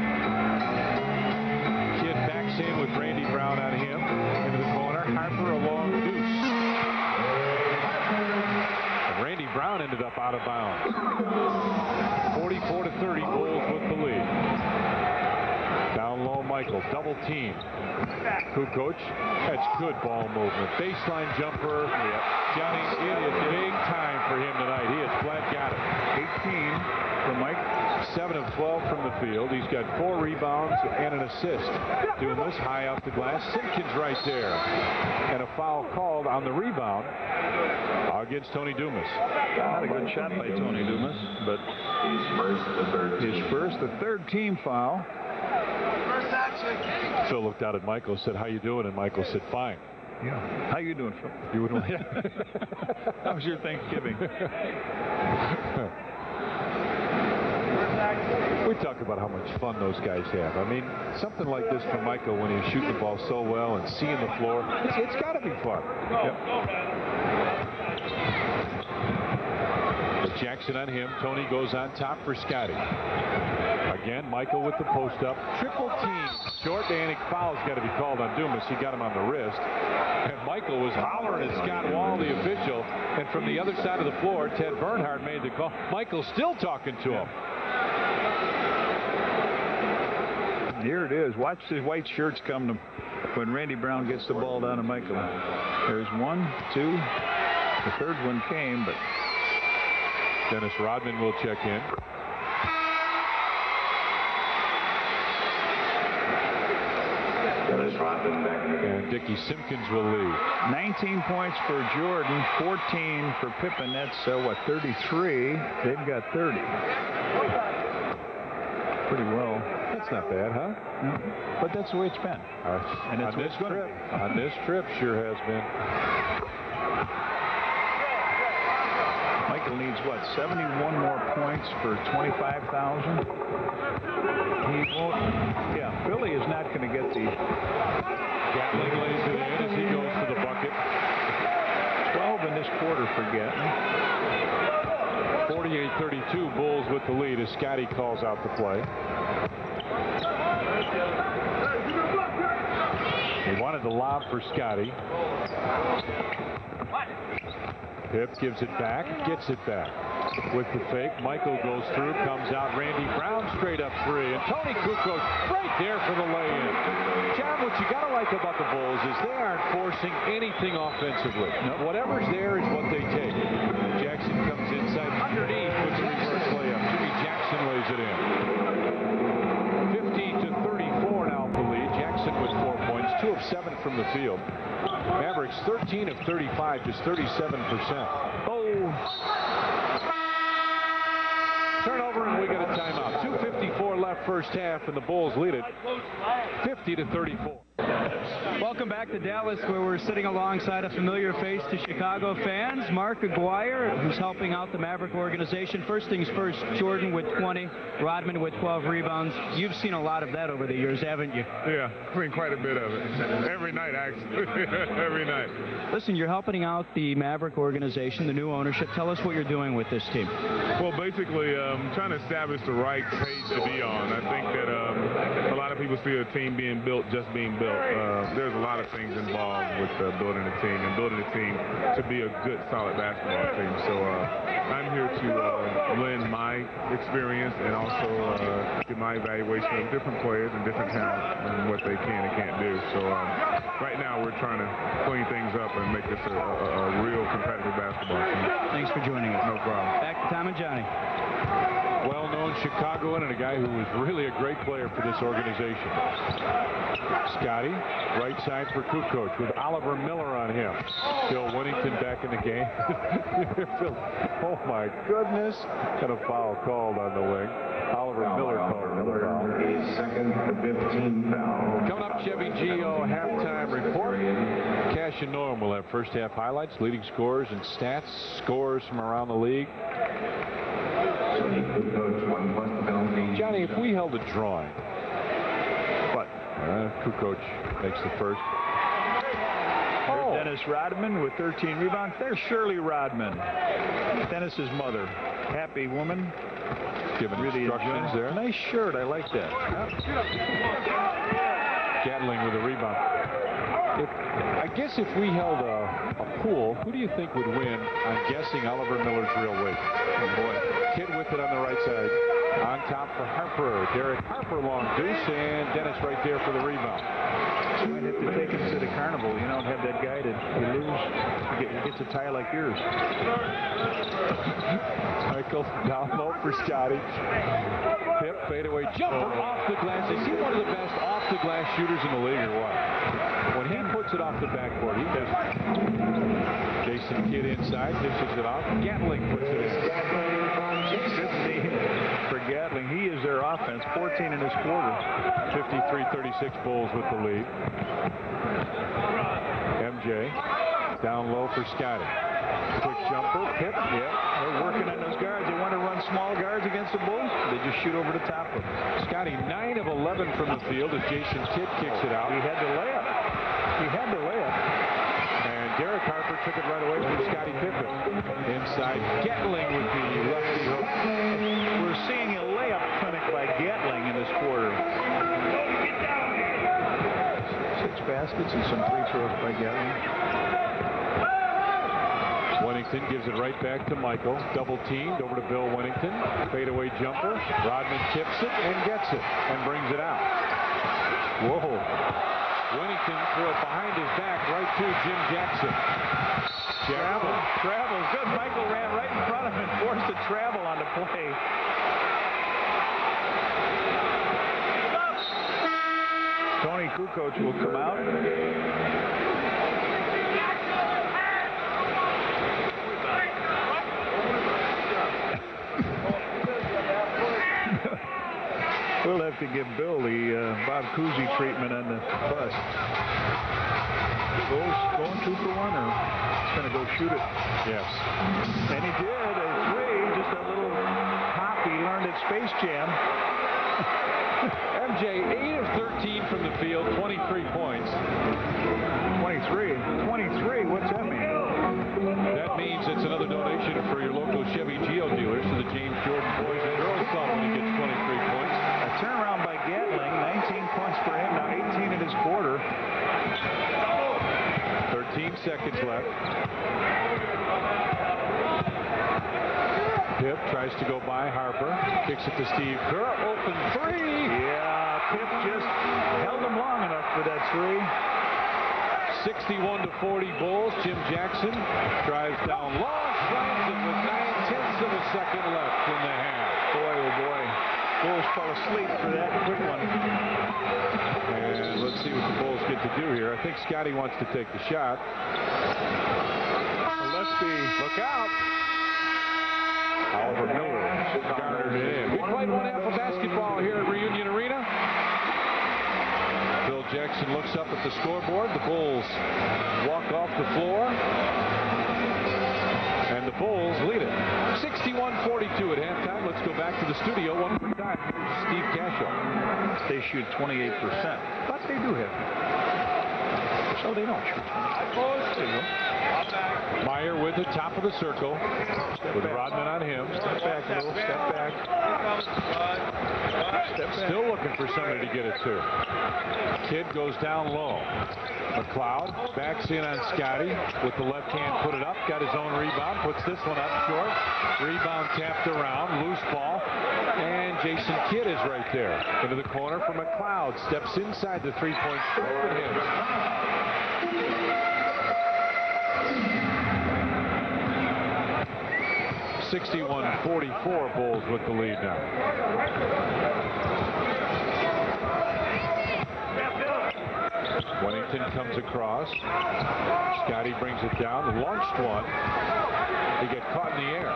Kidd backs in with Randy Brown on him. Into the corner. Harper along Deuce. And Randy Brown ended up out of bounds. 44-30 Bulls with the lead. Down low, Michael, double team. Kukoc, that's good ball movement. Baseline jumper. Johnny, it is big time for him tonight. He has flat got it. 18 for Mike. 7 of 12 from the field. He's got 4 rebounds and an assist. Dumas high off the glass. Simpkins right there. And a foul called on the rebound against Tony Dumas. Not a good shot by Tony Dumas, but his first, the third team foul. Phil looked out at Michael, said, "How you doing?" And Michael said, "Fine." Yeah. How you doing, Phil? You would. How was your Thanksgiving? We talk about how much fun those guys have. I mean, something like this for Michael when he's shooting the ball so well and seeing the floor, it's got to be fun. Yep. But Jackson on him. Tony goes on top for Scotty. Again, Michael with the post up. Triple team. Short and foul's got to be called on Dumas. He got him on the wrist. And Michael was hollering at Scott Wall, the official. And from the other side of the floor, Ted Bernhardt made the call. Michael's still talking to him. Here it is. Watch the white shirts come to when Randy Brown gets the ball down to Michael. There's 1, 2. The third one came, but Dennis Rodman will check in. Dennis Rodman back in the game. And Dickie Simpkins will lead. 19 points for Jordan, 14 for Pippen. That's, 33. They've got 30. Pretty well. That's not bad, huh? No. But that's the way it's been. And it's on this trip. On this trip, sure has been. Michael needs, what, 71 more points for 25,000? He won't. Yeah, Philly is not going to get the. Gatling lays it in as he goes to the bucket. 12 in this quarter for Gatling. 48-32, Bulls with the lead as Scotty calls out the play. the lob for Scotty. Pip gives it back, gets it back. With the fake, Michael goes through, comes out. Randy Brown straight up three. And Tony Kukoc right there for the lay-in. John, what you got to like about the Bulls is they aren't forcing anything offensively. No. Whatever's there is what they take. Jackson comes inside underneath with the reverse layup. Jimmy Jackson lays it in. 50-34 now for the lead. Jackson with 4 points, 2 of 7 from the field. Mavericks 13 of 35, just 37%. Turnover, and we get a timeout. 2:54 left first half, and the Bulls lead it 50-34. Welcome back to Dallas, where we're sitting alongside a familiar face to Chicago fans, Mark Aguirre, who's helping out the Maverick organization. First things first, Jordan with 20, Rodman with 12 rebounds. You've seen a lot of that over the years, haven't you? Yeah, I mean, quite a bit of it. Every night, actually. Every night. Listen, you're helping out the Maverick organization, the new ownership. Tell us what you're doing with this team. Well, basically, trying to establish the right page to be on. I think that a lot of people see a team being built just being built. There's a lot of things involved with building a team and building a team to be a good, solid basketball team. So I'm here to lend my experience and also get my evaluation of different players and different talent and what they can and can't do. So right now we're trying to clean things up and make this a real competitive basketball team. Thanks for joining us. No problem. Back to Tom and Johnny. Well-known Chicagoan and a guy who was really a great player for this organization. Scotty, right side for Kukoc with Oliver Miller on him. Bill Winnington back in the game. Oh my goodness. Got a foul called on the wing. Oliver Miller called another foul. Second, 15 foul. Coming up, Chevy Gio halftime report. Cash and Norm will have first half highlights, leading scores and stats, scores from around the league. Johnny, if we held a drawing. What? Kukoc makes the first. There's Dennis Rodman with 13 rebounds. There's Shirley Rodman, Dennis's mother. Happy woman. Giving really instructions there. Nice shirt. I like that. Gatling with a rebound. I guess if we held a pool, who do you think would win? I'm guessing Oliver Miller's real weight. Oh boy. Kid with it on the right side. On top for Harper. Derek Harper long deuce, and Dennis right there for the rebound. You might have to take him to the carnival. You don't have that guy that you lose. He gets a tie like yours. Michael down low for Scotty. Pip fadeaway jumper off the glass. Is he one of the best off the glass shooters in the league or what? When he puts it off the backboard, he does. Jason Kidd inside, dishes it off. Gatling puts it in. 15 for Gatling. He is their offense. 14 in his quarter. 53-36 Bulls with the lead. MJ down low for Scotty. Quick jumper. Pip. Yeah, they're working on those guards. They want to run small guards against the Bulls. They just shoot over the top of them. Scotty 9 of 11 from the field as Jason Kidd kicks it out. He had the layup. And Derek Harper took it right away from Scottie Pippen. Inside, Gatling with the lefty hook. We're seeing a layup clinic by Gatling in this quarter. 6 baskets and some free throws by Gatling. Winnington gives it right back to Michael. Double teamed over to Bill Winnington. Fadeaway jumper. Rodman tips it and gets it and brings it out. Whoa. Winnington threw it behind his back right to Jim Jackson. Travels good. Michael ran right in front of him, forced to travel on the play. Tony Kukoc will come out. We'll have to give Bill the Bob Cousy treatment on the bus. Going 2 for 1, or he's going to go shoot it. Yes. And he did a 3, just a little hop he learned at Space Jam. MJ 8 of 13 from the field, 23 points. 23. What's that mean? That means it's another donation for your local Chevy Gio dealers to the James Jordan Boys and Girls Club when he gets 23 points. A turnaround by Gatling, 19 points for him, now 18 in his quarter. seconds left. Pip tries to go by Harper. Kicks it to Steve Kerr. Open three. Yeah, Pip just held him long enough for that three. 61-40 Bulls. Jim Jackson drives down low. Slams it with 9/10 of a second left in the half. Boy, oh boy. Bulls fell asleep for that quick one. And let's see what the Bulls get to do here. I think Scotty wants to take the shot. Gillespie, look out. Oliver Miller garnered it in. We played one half of basketball here at Reunion Arena. Bill Jackson looks up at the scoreboard. The Bulls walk off the floor. And the Bulls lead it. 61-42 at halftime. Let's go back to the studio one more time. Here's Steve Cashel. They shoot 28%, but they do have. So they don't shoot. Meyer with the top of the circle. With Rodman on him. Step back, Will. Step back. Still looking for somebody to get it to. Kidd goes down low. McLeod backs in on Scotty with the left hand, put it up, got his own rebound, puts this one up short. Rebound tapped around, loose ball, and Jason Kidd is right there. Into the corner for McLeod, steps inside the three-point strip and hits. 61-44 Bulls with the lead now. Wennington comes across. Scotty brings it down. Launched one. He got caught in the air.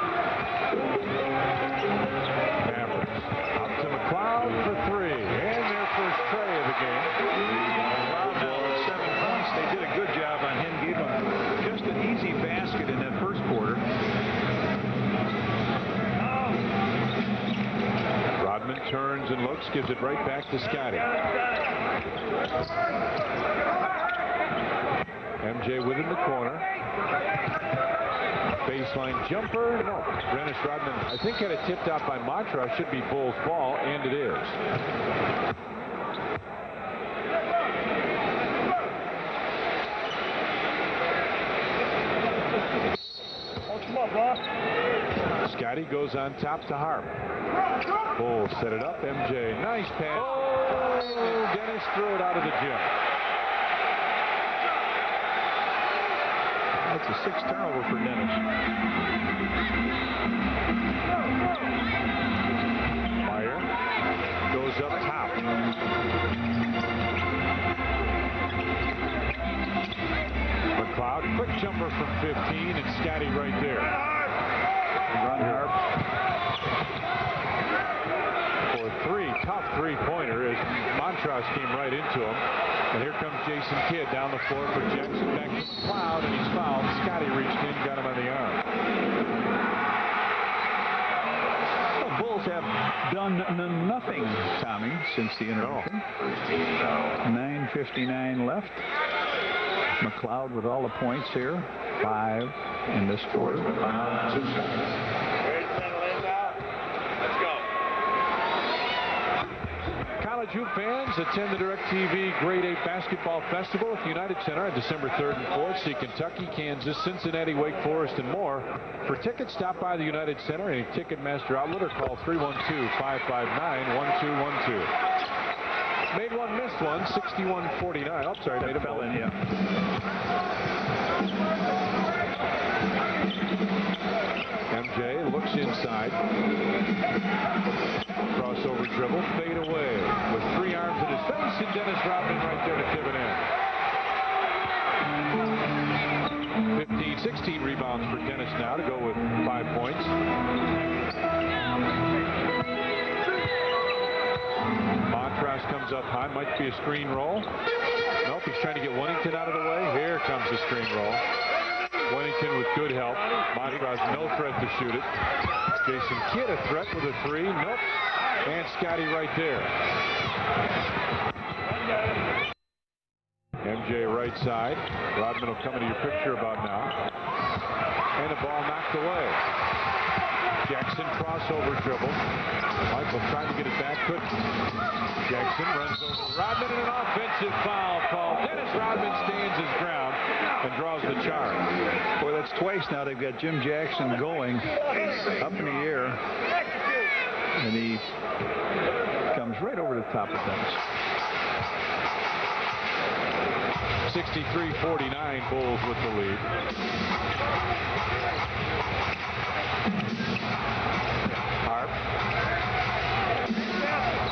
Mavericks up to McLeod for three. And their first tray of the game. McLeod now at 7 points. They did a good job on him. Gave him just an easy basket in that first quarter. Rodman turns and looks, gives it right back to Scotty. MJ within the corner. Baseline jumper. No. Dennis Rodman, I think, had it tipped out by Matra. Should be Bulls ball, and it is. Scotty goes on top to Harp. Bulls set it up. MJ, nice pass. Oh, Dennis threw it out of the gym. That's a 6th turnover for Dennis. Meyer goes up top. McLeod, quick jumper from 15, and Scotty right there. Run Harp. For three, tough three-pointer as Montross came right into him. And here comes Jason Kidd down the floor for Jackson. Back to McLeod, and he's fouled. Scotty reached in, got him on the arm. The Bulls have done nothing, Tommy, since the intermission. 9:59 left. McLeod with all the points here. 5 in this quarter. College hoop fans, attend the DirecTV Grade 8 Basketball Festival at the United Center on December 3rd and 4th. See Kentucky, Kansas, Cincinnati, Wake Forest, and more. For tickets, stop by the United Center, any Ticketmaster outlet, or call 312-559-1212. Made one, missed one, 61-49. Oh, sorry, made a fell in, yeah. MJ looks inside. Crossover dribble, fade away with 3 arms in his face, and Dennis Rodman right there to tip it in. 15-16 rebounds for Dennis now to go with 5 points. Montross comes up high, might be a screen roll. Nope, he's trying to get Wennington out of the way. Here comes the screen roll. Wennington with good help. Montross no threat to shoot it. Jason Kidd a threat with a 3. Nope. And Scotty right there. MJ right side. Rodman will come into your picture about now. And the ball knocked away. Jackson crossover dribble. Michael trying to get it back, couldn't. Jackson runs over Rodman and an offensive foul call. Dennis Rodman stands his ground and draws the charge. Boy, that's twice now they've got Jim Jackson going up in the air, and he comes right over the top of Dennis. 63-49, Bulls with the lead. Harp.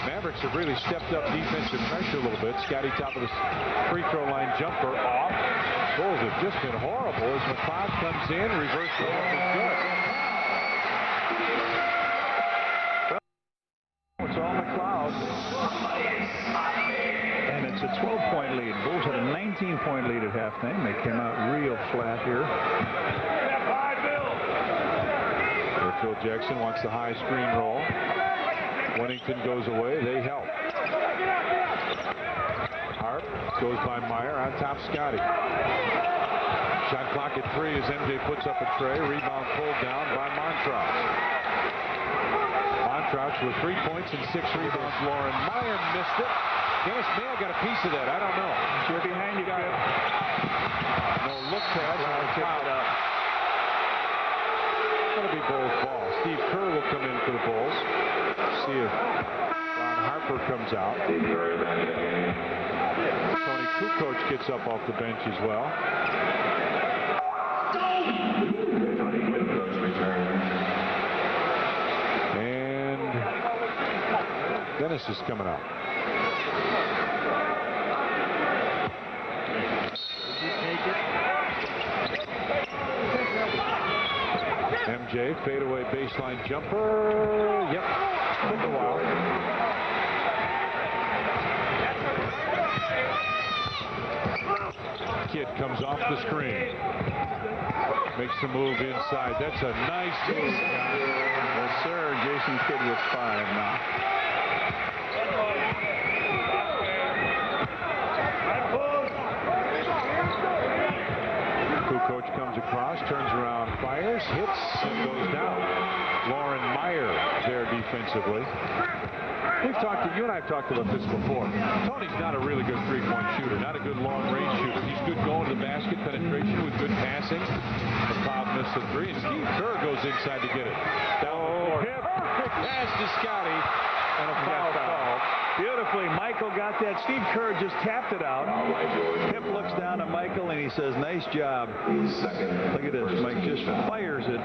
Mavericks have really stepped up defensive pressure a little bit. Scotty top of the free throw line jumper off. Bulls have just been horrible as McLeod comes in. Reverse layup is good. It's all McLeod. And it's a 12-point lead. Bulls had a 19-point lead at halftime. They came out real flat here. Phil Jackson wants the high screen roll. Winnington goes away. They help. Harp goes by Meyer. On top, Scotty. Shot clock at 3 as MJ puts up a tray. Rebound pulled down by Montrose. Montrose with 3 points and 6 rebounds. Lauren Meyer missed it. Dennis may have got a piece of that. I don't know. You're behind you, Kip. No look pass. That'll be Bulls ball. Steve Kerr will come in for the Bulls. See if Ron Harper comes out. Tony Kukoc gets up off the bench as well. And Dennis is coming out. MJ, fadeaway baseline jumper. Yep, took a while. Kidd comes off the screen. Makes the move inside. That's a nice move. Yes, sir. Jason Kidd with 5 now. Kukoc comes across, turns around, fires, hits, and goes down. Lauren Meyer there defensively. You and I have talked about this before. Tony's not a really good three-point shooter, not a good long-range shooter. He's good going to the basket, penetration with good passing. McLeod missed the 3, and Steve Kerr goes inside to get it. Down the floor. Perfect pass to Scotty, and a foul called. Beautifully, Michael got that. Steve Kerr just tapped it out. Pip looks down at Michael and he says, "Nice job." Look at this. Mike just fires it.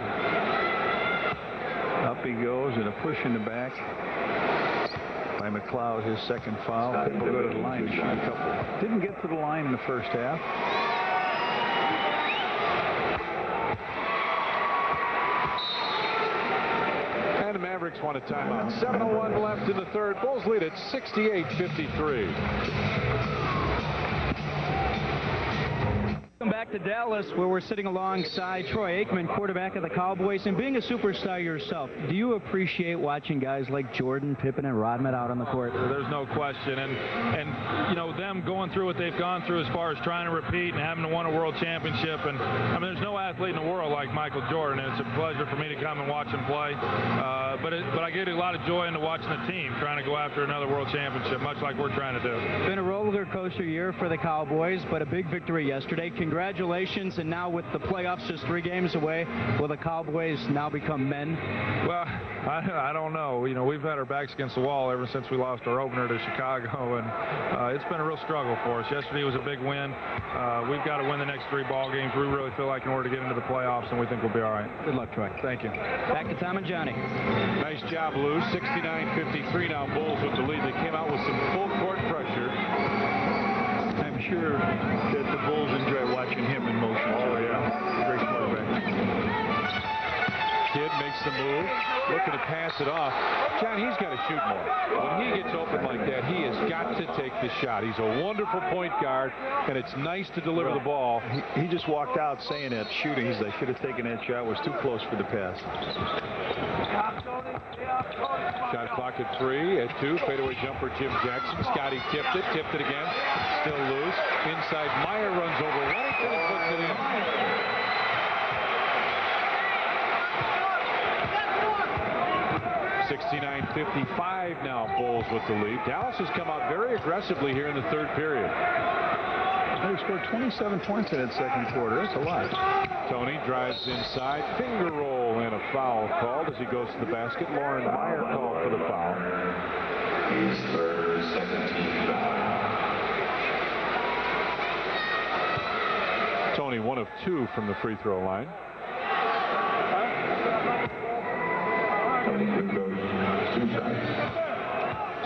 Up he goes, and a push in the back by McLeod, his second foul. Pip will go to the line to shoot a couple. Didn't get to the line in the first half. And the Mavericks want a timeout. 7:01 left in the third. Bulls lead at 68-53. Welcome back to Dallas, where we're sitting alongside Troy Aikman, quarterback of the Cowboys. And being a superstar yourself, do you appreciate watching guys like Jordan, Pippen, and Rodman out on the court? There's no question. And you know, them going through what they've gone through as far as trying to repeat and having to win a world championship. And I mean, there's no athlete in the world like Michael Jordan. And it's a pleasure for me to come and watch him play. But I get a lot of joy into watching the team trying to go after another world championship, much like we're trying to do. Been a roller coaster year for the Cowboys, but a big victory yesterday. Congratulations. And now with the playoffs just 3 games away, will the Cowboys now become men? Well, I don't know. You know, we've had our backs against the wall ever since we lost our opener to Chicago, and it's been a real struggle for us. Yesterday was a big win. We've got to win the next 3 ball games. We really feel like in order to get into the playoffs, and we think we'll be all right. Good luck, Troy. Thank you. Back to Tom and Johnny. Nice job, Lou. 69-53 now. Bulls with the lead. They came out with some full court pressure. I'm sure that the Bulls enjoy watching him in motion. Oh, yeah. Great quarterback. Kidd makes the move, looking to pass it off. John, he's got to shoot more. When he gets open like that, he has got to take the shot. He's a wonderful point guard, and it's nice to deliver the ball. He just walked out saying that shooting. He's like, should have taken that shot. Was too close for the pass. Shot clock at 3. At 2, fadeaway jumper, Jim Jackson. Scotty tipped it again. Still loose. Inside, Meyer runs over Winnington and puts it in. 69-55 now, Bulls with the lead. Dallas has come out very aggressively here in the third period. They scored 27 points in that second quarter. That's a lot. Tony drives inside, finger roll, and a foul called as he goes to the basket. Lauren Meyer called for the foul. His third second team foul. Tony 1 of 2 from the free throw line.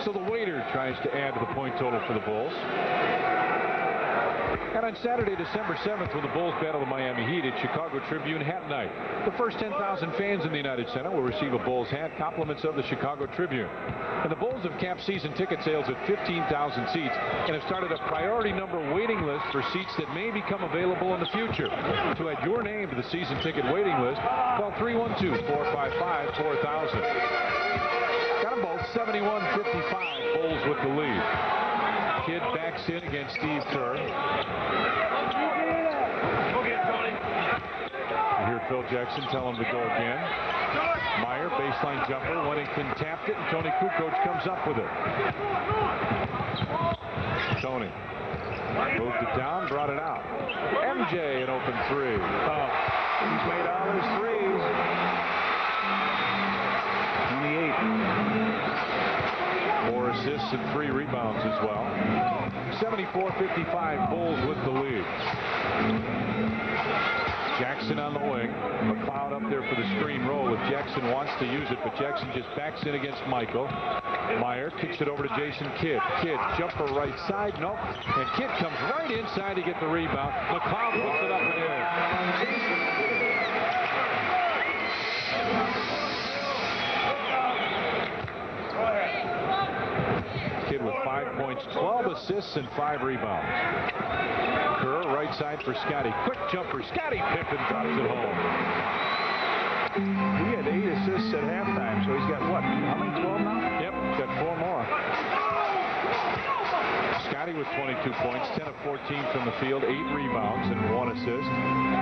So the waiter tries to add to the point total for the Bulls. And on Saturday, December 7th, when the Bulls battle the Miami Heat at Chicago Tribune Hat Night, the first 10,000 fans in the United Center will receive a Bulls hat, compliments of the Chicago Tribune. And the Bulls have capped season ticket sales at 15,000 seats and have started a priority number waiting list for seats that may become available in the future. To add your name to the season ticket waiting list, call 312-455-4000. Got them both 71-55, Bulls with the lead. Kidd backs in against Steve Kerr. You hear Phil Jackson tell him to go again. Meyer, baseline jumper. Wennington tapped it, and Tony Kukoc comes up with it. Tony moved it down, brought it out. MJ, an open three. He's made all his threes. 28. 4 assists and 3 rebounds as well. 74-55, Bulls with the lead. Jackson on the wing. McLeod up there for the screen roll if Jackson wants to use it, but Jackson just backs in against Michael. Meyer kicks it over to Jason Kidd. Kidd, jumper right side. Nope. And Kidd comes right inside to get the rebound. McLeod puts it up and in. Kidd with 5 points, 12 assists, and 5 rebounds. Kerr, right side for Scotty. Quick jumper. Scotty Pippen drops it home. He had 8 assists at halftime, so he's got what? How many? 12 now? Yep, got 4 more. Scotty with 22 points, 10 of 14 from the field, 8 rebounds, and 1 assist.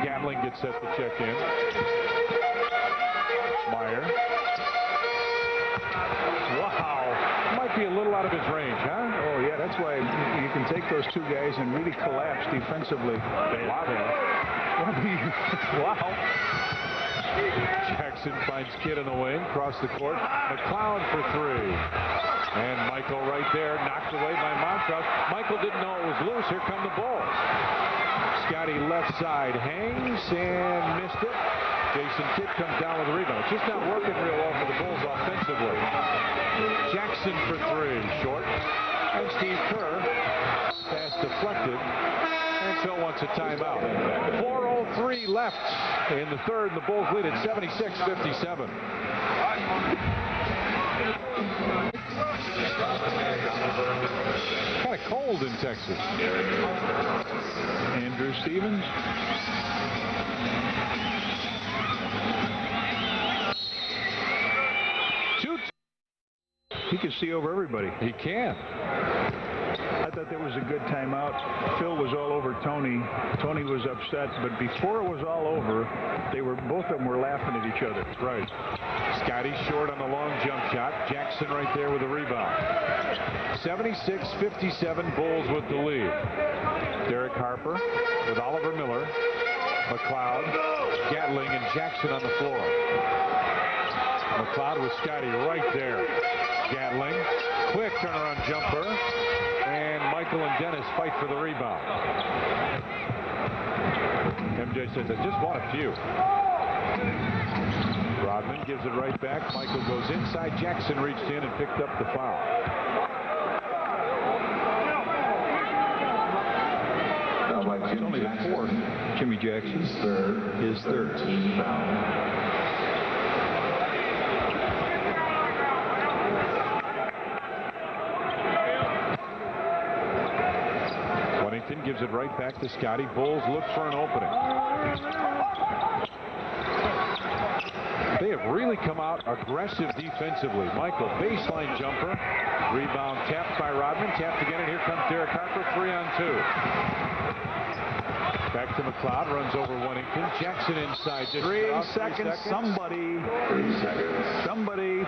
Gatling gets set to check in. Meyer. Wow. Might be a little out of his range, huh? Oh, yeah, that's why you can take those two guys and really collapse defensively. Wow. Jackson finds Kidd in the wing, across the court. McLeod for 3. And Michael right there, knocked away by Montross. Michael didn't know it was loose. Here come the Bulls. Scotty left side hangs and missed it. Jason Kidd comes down with a rebound. It's just not working real well for the Bulls offensively. Jackson for 3, short. And Steve Kerr, pass deflected. And Phil wants a timeout. 4:03 left in the third, and the Bulls lead at 76-57. Kind of cold in Texas. Andrew Stevens. He can see over everybody. He can. I thought that was a good timeout. Phil was all over Tony. Tony was upset, but before it was all over, both of them were laughing at each other. Right. Scotty short on the long jump shot. Jackson right there with a rebound. 76-57, Bulls with the lead. Derek Harper with Oliver Miller, McLeod, Gatling, and Jackson on the floor. McLeod with Scotty right there. Gatling, quick turnaround jumper, and Michael and Dennis fight for the rebound. MJ says, I just want a few. Rodman gives it right back. Michael goes inside. Jackson reached in and picked up the foul. It's only the 4th. Jimmy Jackson. His third. Gives it right back to Scotty. Bulls look for an opening. They have really come out aggressive defensively. Michael, baseline jumper. Rebound tapped by Rodman. Tapped again, and here comes Derek Harper, 3-on-2. Back to McLeod, runs over Wennington. Jackson inside. 3 seconds. Somebody.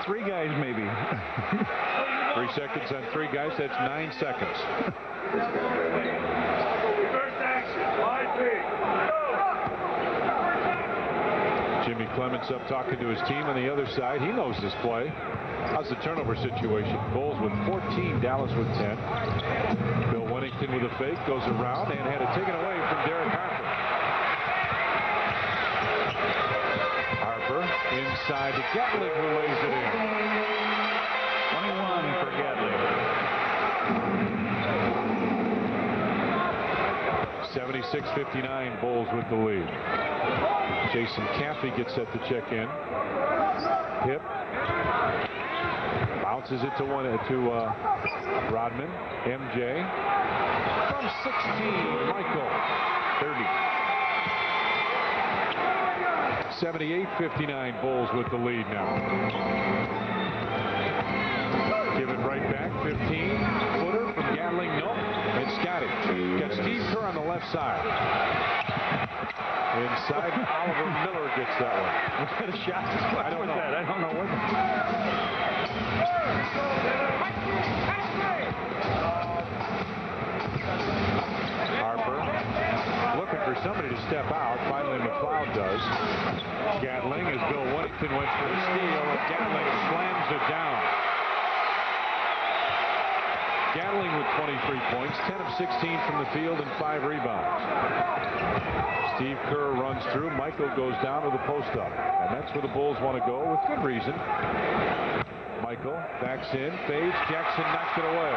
3 guys maybe. 3 seconds on 3 guys. That's 9 seconds. Jimmy Clements up talking to his team on the other side. He knows this play. How's the turnover situation? Bulls with 14, Dallas with 10. Bill Wennington with a fake, goes around and had it taken away from Derek Harper. Harper inside to Gatling, who lays it in. 21 for Gatling. 76-59, Bulls with the lead. Jason Caffey gets set to check in. Hip. Bounces it to Rodman. MJ. From 16, Michael. 30. 78-59, Bulls with the lead now. Give it right back. 15-footer from Gatling. Nope. And Scotty. Got Steve Kerr on the left side. Inside, Oliver Miller gets that one. Was that a shot? I don't know. I don't know what. Harper looking for somebody to step out. Finally, McLeod does. Gatling, as Bill Wennington went for the steal, and Gatling slams it down. Gatling with 23 points, 10 of 16 from the field and 5 rebounds. Steve Kerr runs through. Michael goes down to the post up. And that's where the Bulls want to go with good reason. Michael backs in, fades. Jackson knocked it away.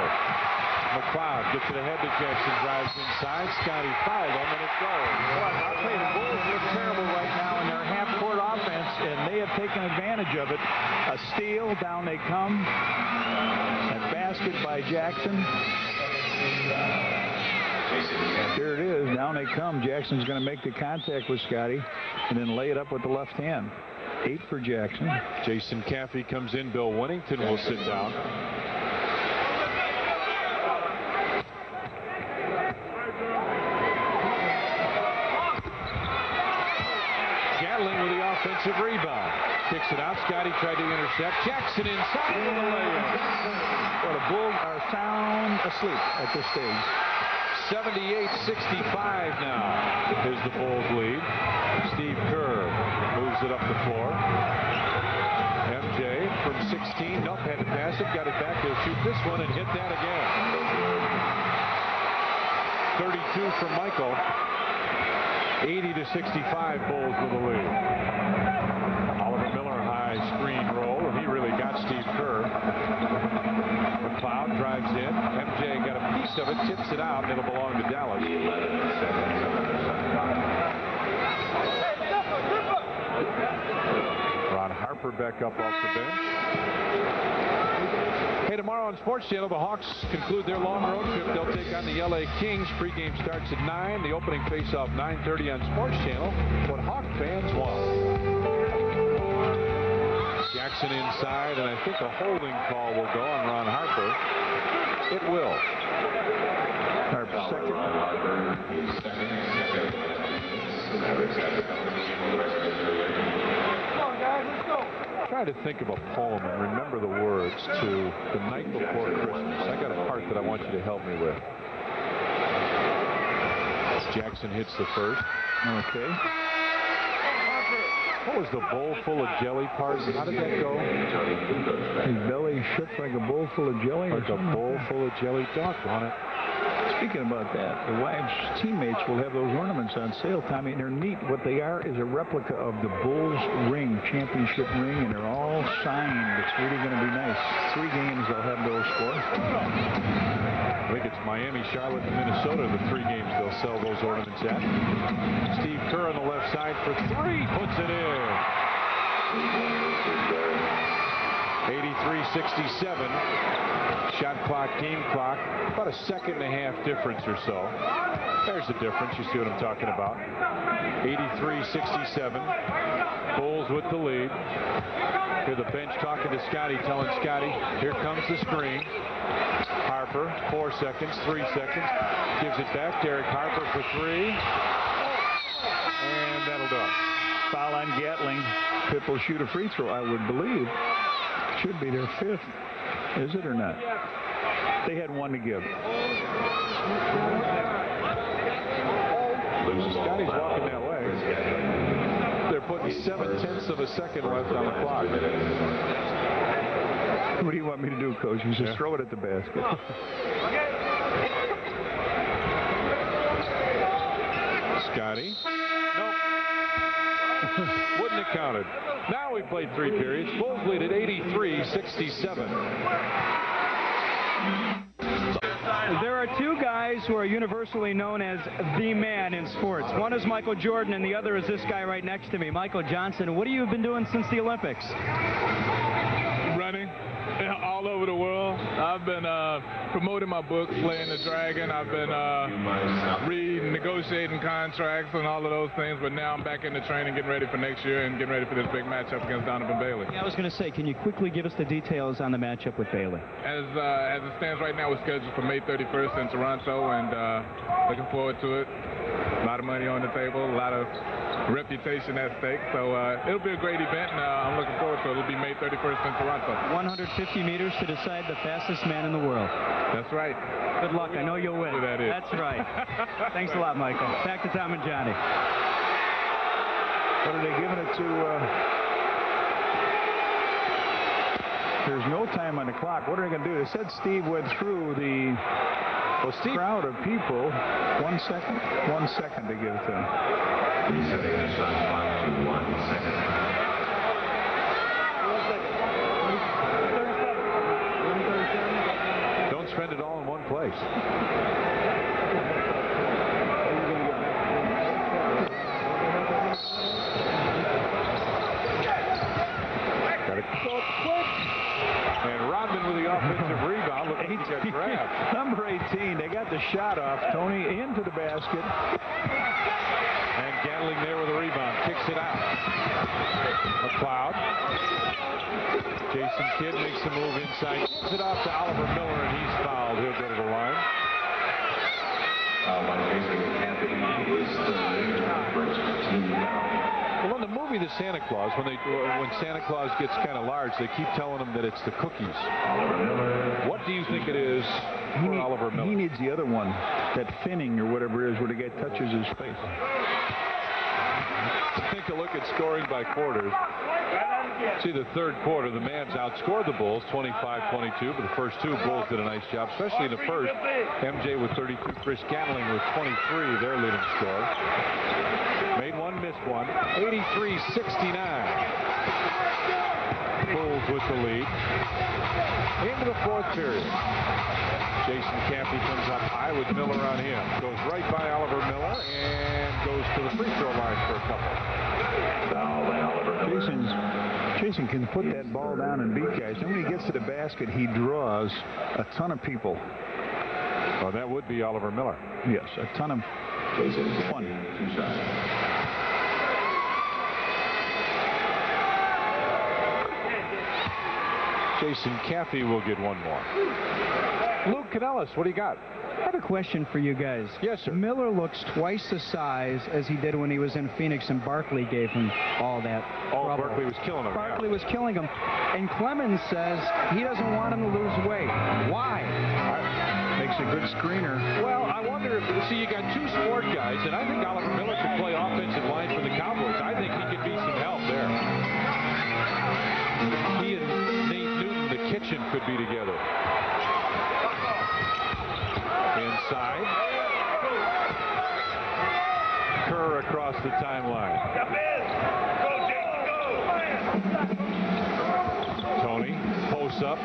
McLeod gets it ahead to Jackson, drives inside. Scotty fouled him, and it goes. Well, I'll tell you, the Bulls look terrible right now in their half-court offense, and they have taken advantage of it. A steal, down they come. A basket by Jackson. Here it is. Down they come. Jackson's going to make the contact with Scotty and then lay it up with the left hand. 8 for Jackson. Jason Caffey comes in. Bill Wennington will sit down. Gatling with the offensive rebound. Kicks it out. Scotty tried to intercept. Jackson inside with the layup. Well, the Bulls are sound asleep at this stage. 78-65 now is the Bulls lead. Steve Kerr moves it up the floor. MJ from 16. Nope, had to pass it. Got it back. He'll shoot this one and hit that again. 32 from Michael. 80-65 Bulls with the lead. Oliver Miller high screen roll, and he really got Steve Kerr. McLeod drives in. MJ got a piece of it, tips it out, and it'll belong to Dallas. Ron Harper back up off the bench. Hey, tomorrow on Sports Channel, the Hawks conclude their long road trip. They'll take on the LA Kings. Pregame starts at 9. The opening face-off 9:30 on Sports Channel. What Hawk fans want. Jackson inside, and I think a holding call will go on Ron Harper. It will. Harper second. Try to think of a poem and remember the words to The Night Before Christmas. I got a part that I want you to help me with. Jackson hits the first. Okay. What was the bowl full of jelly part? How did that go? His belly shook like a bowl full of jelly. Like a bowl full of jelly. Doggone it. Speaking about that, the wives' teammates will have those ornaments on sale, Tommy, and they're neat. What they are is a replica of the Bulls ring, championship ring, and they're all signed. It's really going to be nice. 3 games they'll have those for. I think it's Miami, Charlotte, and Minnesota, the 3 games they'll sell those ornaments at. Steve Kerr on the left side for 3, puts it in. 83-67. Shot clock, game clock, about a 1.5 second difference or so. There's the difference. You see what I'm talking about. 83-67. Bulls with the lead. Here the bench talking to Scotty, telling Scotty, here comes the screen. Harper, 4 seconds, 3 seconds. Gives it back. Derek Harper for 3. And that'll do it. Foul on Gatling. Pitt will shoot a free throw, I would believe. Should be their 5th. Is it or not? They had one to give. Scotty's walking that way. They're putting 7/10 of a second left on the clock. What do you want me to do, Coach? You just throw it at the basket. Scotty. Nope. Wouldn't have counted. Now we played 3 periods. Bulls lead at 83-67. There are 2 guys who are universally known as the man in sports. One is Michael Jordan, and the other is this guy right next to me, Michael Johnson. What have you been doing since the Olympics? Running all over the world. I've been promoting my book, Slaying the Dragon. I've been reading, negotiating contracts and all of those things, but now I'm back into training, getting ready for next year and getting ready for this big matchup against Donovan Bailey. Yeah, I was going to say, can you quickly give us the details on the matchup with Bailey? As it stands right now, we're scheduled for May 31st in Toronto, and looking forward to it. A lot of money on the table, a lot of reputation at stake, so it'll be a great event, and I'm looking forward to it. It'll be May 31st in Toronto. 150 meters to decide the fastest man in the world. That's right. Good luck. I know you'll win. That is. That's right. Thanks a lot, Michael. Back to Tom and Johnny. What are they giving it to? There's no time on the clock. What are they going to do? They said Steve went through the crowd of people. 1 second. 1 second to give it to him. Resetting the shot clock to 1 second. Don't spend it all in one place. Got it. And Rodman with the offensive rebound. Look, he got grabbed. Number 18. They got the shot off. Tony into the basket. And Gatling there with a rebound. Kicks it out. McLeod. Jason Kidd makes the move inside. Kicks it off to Oliver Miller, and he's fouled. He'll go to the line. By Jason Campy, his first team foul. Well, in the movie The Santa Claus, when Santa Claus gets kind of large, they keep telling him that it's the cookies. What do you think it is for Oliver Miller? He needs the other one, that finning or whatever it is, where the guy touches his face. Take a look at scoring by quarters. See, the third quarter, the Mavs outscored the Bulls 25-22, but the first 2 Bulls did a nice job, especially in the first. MJ with 32, Chris Gatling with 23, their leading scorer. Made one, missed one. 83-69. Bulls with the lead. Into the 4th period. Jason Campy comes up high with Miller on him. Goes right by Oliver Miller and goes to the free throw line for a couple. Jason can put that ball down and beat guys. Then when he gets to the basket, he draws a ton of people. Oh, that would be Oliver Miller. Yes, a ton of fun. Jason Caffey will get one more. Luke Canellis, what do you got? I have a question for you guys. Yes, sir. Miller looks twice the size as he did when he was in Phoenix, and Barkley gave him all that trouble. Barkley was killing him. Barkley was killing him. And Clemens says he doesn't want him to lose weight. Why? Makes a good screener. Well, I wonder if, see, you got 2 sport guys, and I think Oliver Miller could play offensive line for the Cowboys. I think he could be some help there. He and Nate Newton, the kitchen, could be together. Inside. Kerr across the timeline. Tony posts up,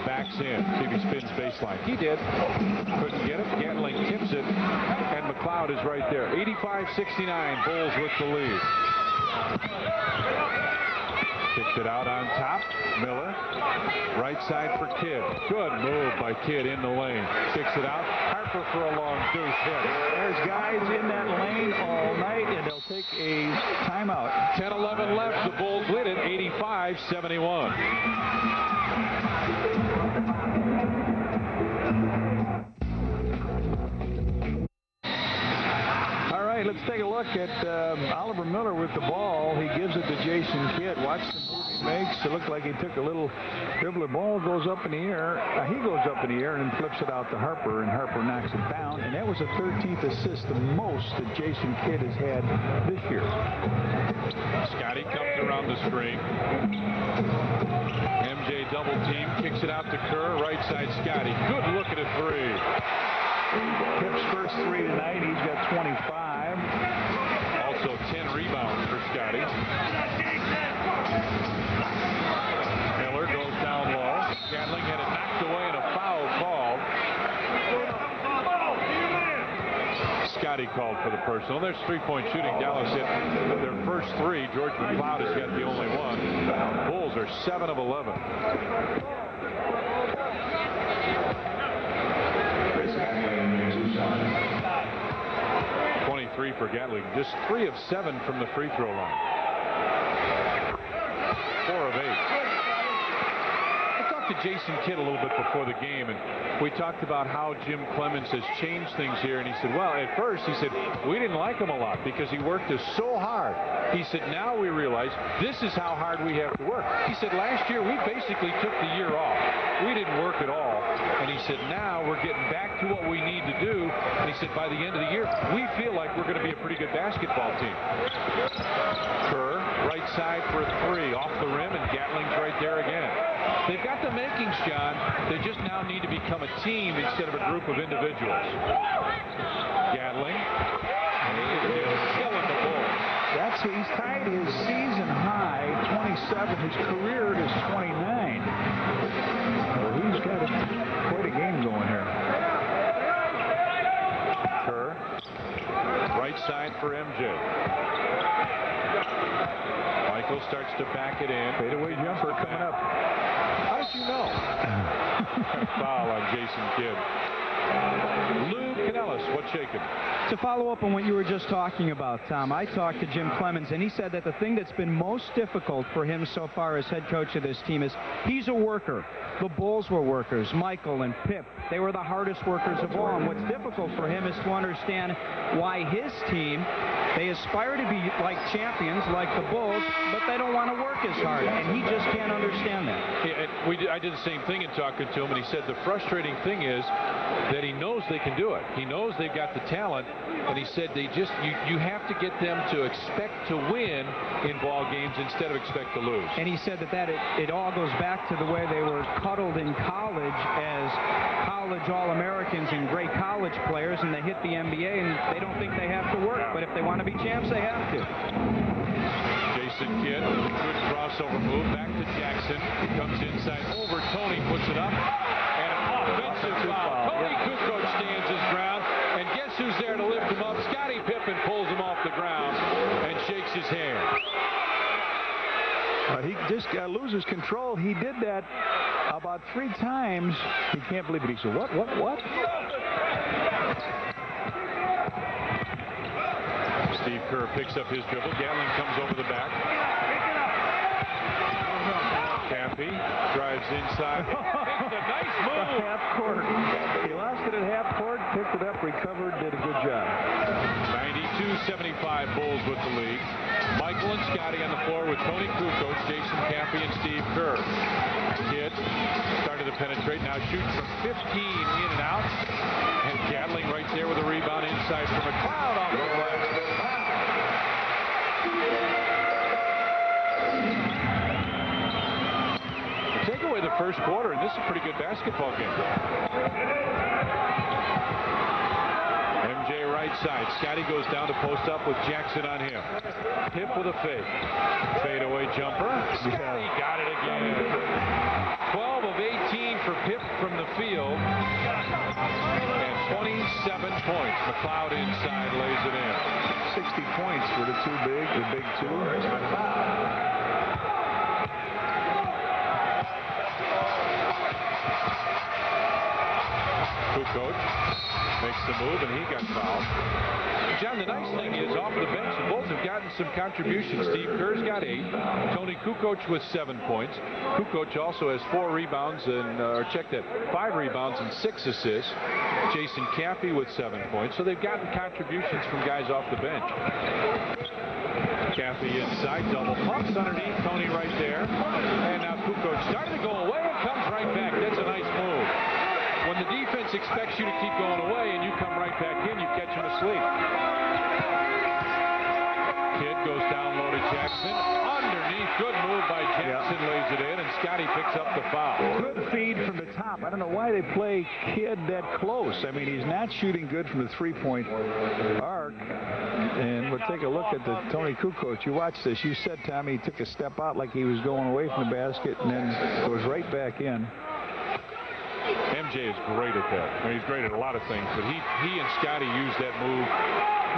backs in. See if he spins baseline. He did. Couldn't get it. Gatling tips it, and McLeod is right there. 85-69. Bulls with the lead. Kicked it out on top. Miller. Right side for Kidd. Good move by Kidd in the lane. Kicks it out. Harper for a long deuce hit. There's guys in that lane all night, and they'll take a timeout. 10-11 left. The Bulls lead it 85-71. All right, let's take a look at Oliver Miller with the ball. He gives it to Jason Kidd. Watch the move he makes. It looked like he took a little dribble. The ball goes up in the air. He goes up in the air and then flips it out to Harper, and Harper knocks it down. And that was the 13th assist, the most that Jason Kidd has had this year. Scotty comes around the screen. MJ double team, kicks it out to Kerr. Right side Scotty. Good look at a three. Pip's first three tonight. He's got 25. Also 10 rebounds for Scotty. Miller goes down low. Gatling had it knocked away and a foul called. Scotty called for the personal. There's three-point shooting. Dallas hit their first three. George McLeod has got the only one. Bulls are 7 of 11. 23 for Gatling. Just 3 of 7 from the free throw line. 4 of 8. I talked to Jason Kidd a little bit before the game, and we talked about how Jim Clemens has changed things here. And he said, well, at first, he said, we didn't like him a lot because he worked us so hard. He said, now we realize this is how hard we have to work. He said, last year, we basically took the year off. We didn't work at all. And he said, now we're getting back to what we need to do. And he said, by the end of the year, we feel like we're going to be a pretty good basketball team. Kerr, right side for a three, off the rim, and Gatling's right there again. They've got the makings, John. They just now need to become a team instead of a group of individuals. Gatling. And he is just killing the ball. He's tied his season high 27. His career is 29. Well, he's got quite a game going here. Kerr, right side for MJ. Michael starts to back it in. Fadeaway jumper coming up. How did you know? Foul on Jason Kidd. Lou Canellis, what's shaking? To follow up on what you were just talking about, Tom, I talked to Jim Clemens, and he said that the thing that's been most difficult for him so far as head coach of this team is he's a worker. The Bulls were workers. Michael and Pip, they were the hardest workers of all. And what's difficult for him is to understand why his team, they aspire to be like champions, like the Bulls, but they don't want to work as hard. And he just can't understand that. Yeah, I did the same thing in talking to him, and he said the frustrating thing is that he knows they can do it. He knows they've got the talent, and he said they just you have to get them to expect to win in ball games instead of expect to lose. And he said that it all goes back to the way they were cuddled in college as college All-Americans and great college players, and they hit the NBA and they don't think they have to work, but if they want to be champs, they have to. Jason Kidd, good crossover move back to Jackson. He comes inside over Tony, puts it up, and an offensive foul. Tony Kukoc stands his ground, and guess who's there to lift him up? Scottie Pippen pulls him off the ground and shakes his hand. He just loses control. He did that about 3 times. He can't believe it. He said, what? Steve Kerr picks up his dribble. Gatling comes over the back. Campy drives inside. Makes a nice move. Half court. He lost it at half court, picked it up, recovered, did a good job. 92-75 Bulls with the lead. Michael and Scotty on the floor with Tony Kukoc, Jason Campy, and Steve Kerr. Kidd started to penetrate, now shoots from 15 in and out. And Gatling right there with a rebound inside from McLeod off the glass. Take away the first quarter, and this is a pretty good basketball game. MJ right side. Scotty goes down to post up with Jackson on him. Pip with a fake. Fadeaway jumper. Scotty got it again. 12 of 18 for Pip from the field. And 27 points. McLeod inside lays it in. 60 points for the big two. Kukoc makes the move, and he got fouled. John, the nice thing is, off the bench, the Bulls have gotten some contributions. Steve Kerr's got 8. Tony Kukoc with 7 points. Kukoc also has 4 rebounds and, 5 rebounds and 6 assists. Jason Caffey with 7 points. So they've gotten contributions from guys off the bench. Caffey inside, double pumps underneath. Tony right there. And now Kukoc starting to go away and comes right back. That's a nice move. When the defense expects you to keep going away and you come right back in, you catch them asleep. Kidd goes down low to Jackson. Underneath, good move by Jackson, lays it in, and Scotty picks up the foul. Good feed from the top. I don't know why they play Kidd that close. I mean, he's not shooting good from the three-point arc. And we'll take a look at the Tony Kukoc. You watch this. You said, Tommy, he took a step out like he was going away from the basket and then goes right back in. MJ is great at that. I mean, he's great at a lot of things, but he and Scotty use that move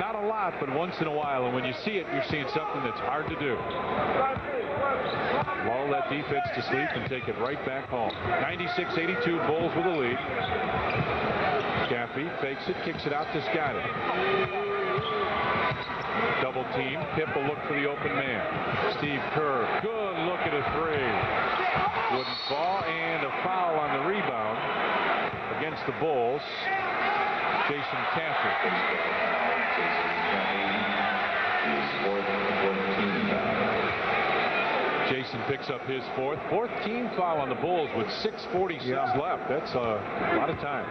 not a lot, but once in a while. And when you see it, you're seeing something that's hard to do. Lull that defense to sleep and take it right back home. 96-82, Bulls with a lead. Caffey fakes it, kicks it out to Scotty. Double team. Pip will look for the open man. Steve Kerr. Good look at a 3. Wouldn't fall, and a foul on the rebound against the Bulls. Jason Caffey. Jason picks up his fourth team foul on the Bulls with 6:46 left. That's a lot of time.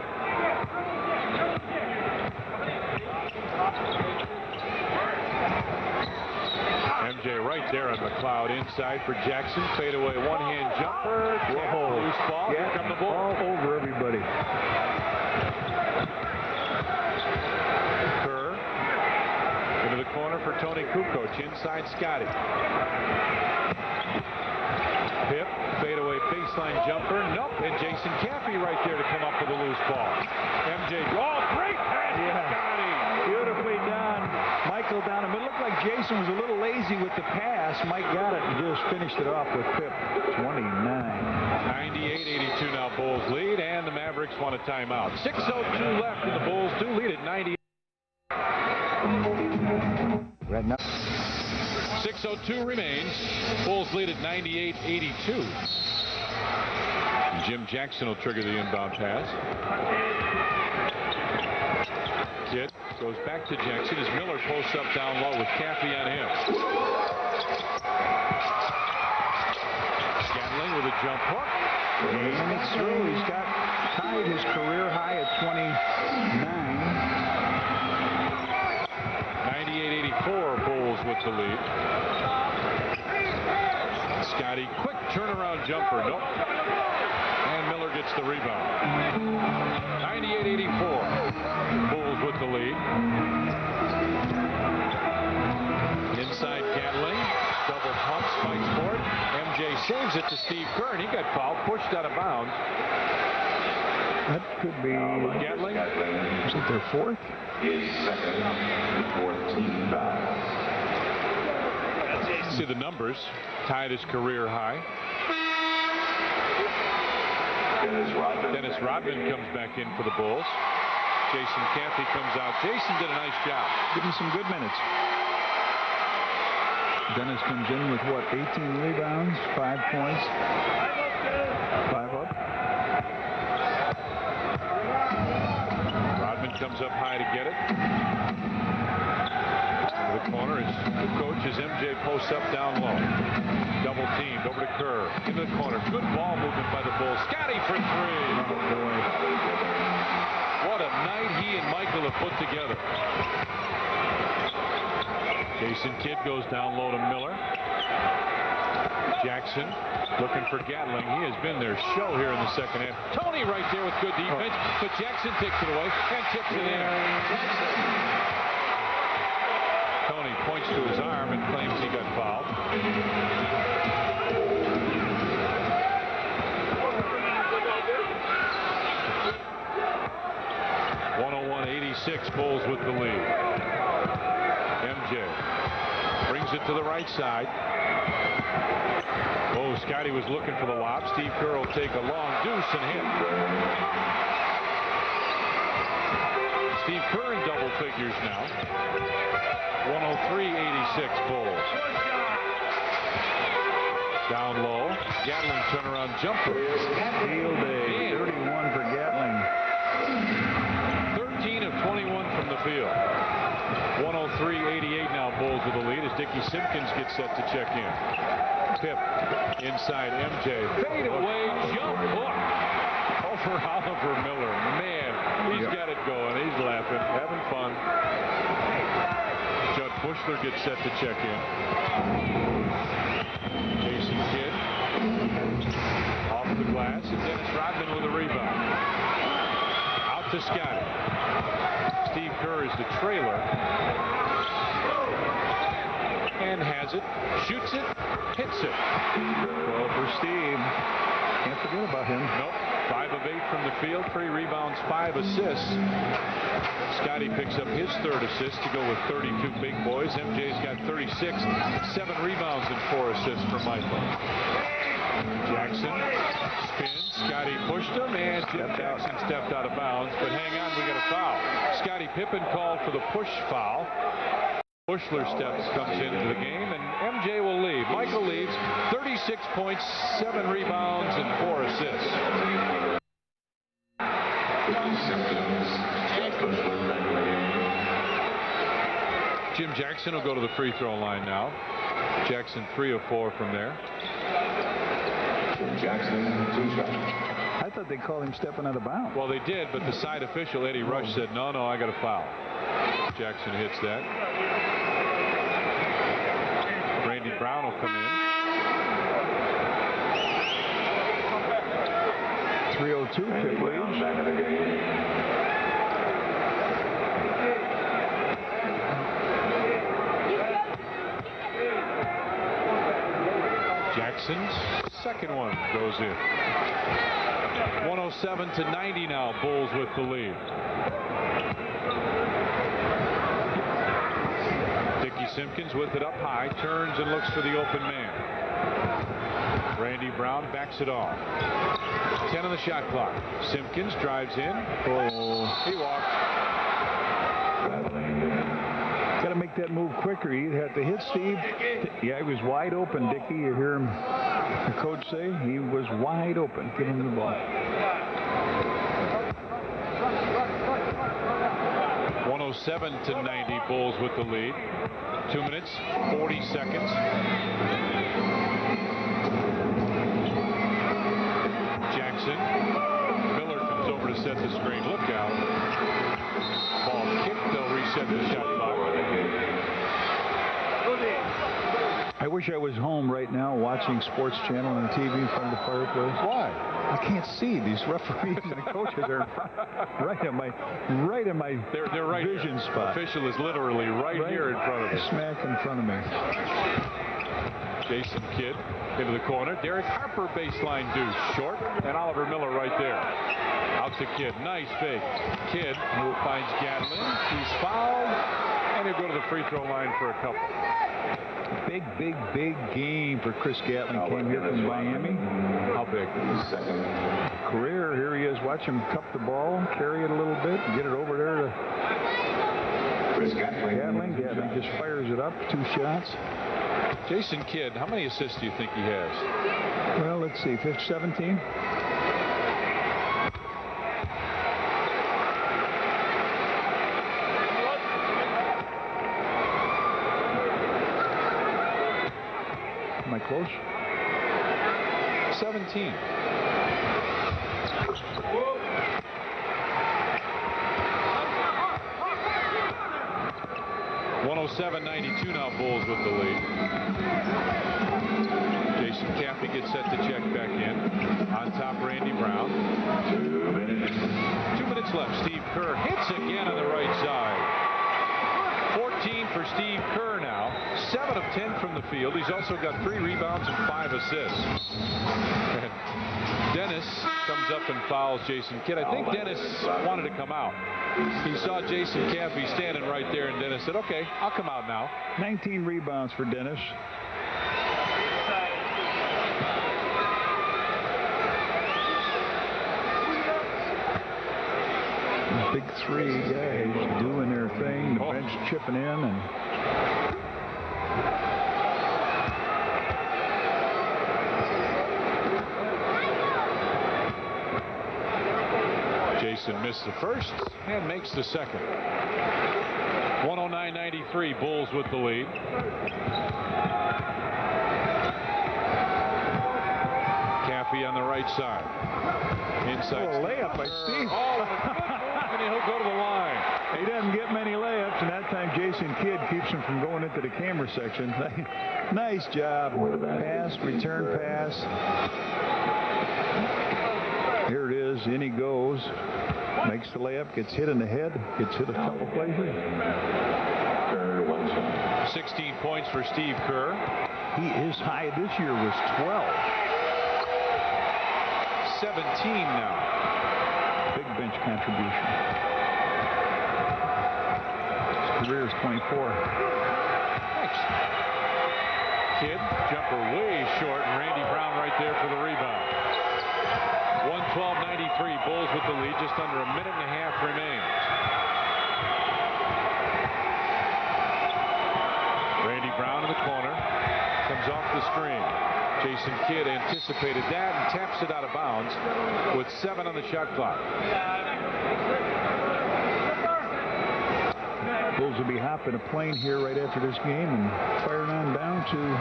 MJ right there on McLeod inside for Jackson. Fadeaway one-hand jumper. Whoa. Loose ball. Here come the Bulls. All over everybody. Kerr into the corner for Tony Kukoc. Inside Scotty. Pip. Fadeaway baseline jumper. Nope. And Jason Caffey right there to come up with a loose ball. MJ. Oh, great pass. Scotty. Beautifully done. Michael down the middle. Looked like Jason was a little lazy with the pass. Mike got it and just finished it off with Pip. 29. 98-82 now Bulls lead, and the Mavericks want a timeout. 6:02 left, and the Bulls do lead at 90. Right now. 6:02 remains. Bulls lead at 98-82. Jim Jackson will trigger the inbound pass. Kidd goes back to Jackson as Miller posts up down low with Caffey on him. Gatling with a jump hook. And it's through. He's got tied his career high at 29. 98-84, Bulls with the lead. Scotty, quick turnaround jumper. Nope. And Miller gets the rebound. 98-84. Bulls with the lead. Inside Gatling. Double pumps, fights for it. MJ saves it to Steve Kerr, and he got fouled, pushed out of bounds. That could be Gatling. Is it their fourth? His second and fourth team foul. See the numbers. Tied his career high. Dennis Rodman comes back in for the Bulls. Jason Caffey comes out. Jason did a nice job. Give him some good minutes. Dennis comes in with what, 18 rebounds, 5 points, 5 up. Rodman comes up high to get it. To the corner is Kukoc as MJ posts up down low. Double teamed over to Kerr. Into the corner. Good ball movement by the Bulls. Scotty for 3. What a night he and Michael have put together. Jason Kidd goes down low to Miller. Jackson looking for Gatling. He has been their show here in the second half. Tony right there with good defense, but Jackson takes it away and tips it in. Tony points to his arm and claims he got fouled. .101-86, Bulls with the lead. MJ brings it to the right side. Oh, Scotty was looking for the lob. Steve Kerr will take a long deuce and hit. Steve Kerr in double figures now. 103-86 Bulls. Down low. Gatling turnaround jumper. Field day. 31 for Gatling. 13 of 21 from the field. 103-88 now Bulls with the lead as Dickie Simpkins gets set to check in. Pip inside MJ. Fade away. Jump hook. Over Oliver Miller. Man, he's got it going. He's laughing. Having fun. Judd Bushler gets set to check in. Jason Kidd off the glass, and Dennis Rodman with a rebound. Out to Scotty. Steve Kerr is the trailer. And has it. Shoots it. Hits it. Well, for Steve. Can't forget about him. Nope. 5 of 8 from the field. 3 rebounds, 5 assists. Scotty picks up his 3rd assist to go with 32 big boys. MJ's got 36. 7 rebounds and 4 assists for Michael. Jackson spins. Scotty pushed him, and Jim Jackson stepped out of bounds. But hang on, we got a foul. Scottie Pippen called for the push foul. Bushler comes into the game, and MJ will leave. Michael leaves. 36 points, 7 rebounds, and 4 assists. Jim Jackson will go to the free throw line now. Jackson 3 of 4 from there. Jackson, 2 shots. I thought they called him stepping out of bounds. Well, they did, but the side official, Eddie Rush, said, no, I got a foul. Jackson hits that. Randy Brown will come in. 3:02, Pip leads. Jackson's second one goes in. 107-90 now. Bulls with the lead. Dickie Simpkins with it up high, turns and looks for the open man. Randy Brown backs it off. 10 on the shot clock. Simpkins drives in. Oh, he walks. Got to make that move quicker. He'd have to hit Steve. Yeah, he was wide open, Dickie. You hear him, the coach say he was wide open. Give him the ball. 107-90 Bulls with the lead. 2 minutes, 40 seconds. Jackson. Miller comes over to set the screen. Look out. Ball kicked. They'll reset the shot clock. I wish I was home right now watching Sports Channel on the TV in front of the fireplace. Why? I can't see. These referees and coaches are right in my they're right vision here. spot. Official is literally right here in front of us. Smack in front of me. Jason Kidd into the corner. Derek Harper baseline deuce short, and Oliver Miller right there. Out to Kidd. Nice fake. Kidd finds Gatling. He's fouled, and he'll go to the free throw line for a couple. Big game for Chris Gatling. Came here from Miami. How big? Career. Here he is. Watch him cup the ball, carry it a little bit, get it over there to Chris Gatling. Gatling just fires it up. 2 shots. Jason Kidd, how many assists do you think he has? Well, let's see. 17. Am I close? 17. .107-92 now. Bulls with the lead. Jason Caffey gets set to check back in. On top, Randy Brown. 2 minutes. 2 minutes left. Steve Kerr hits again on the right side. 14 for Steve Kerr now. 7 of 10 from the field. He's also got 3 rebounds and 5 assists. And Dennis comes up and fouls Jason Kidd. I think Dennis wanted to come out. He saw Jason Caffey standing right there, and Dennis said, okay, I'll come out now. 19 rebounds for Dennis. Big 3 guys. thing. The bench chipping in and. Jason missed the first and makes the second. 109-93, Bulls with the lead. Caffey on the right side. Inside. Oh, layup by Steve. Oh, and he'll go to the line. He doesn't get many layups, and that time Jason Kidd keeps him from going into the camera section. Nice job. Pass, return pass. Here it is. In he goes. Makes the layup. Gets hit in the head. Gets hit a couple places. 16 points for Steve Kerr. His high this year was 12. 17 now. Big bench contribution. His career is 24. Thanks. Kidd, jumper way short, and Randy Brown right there for the rebound. 112-93, Bulls with the lead. Just under a minute and a half remains. Randy Brown in the corner. Comes off the screen. Jason Kidd anticipated that and taps it out of bounds with 7 on the shot clock. Bulls will be hopping a plane here right after this game and firing on down to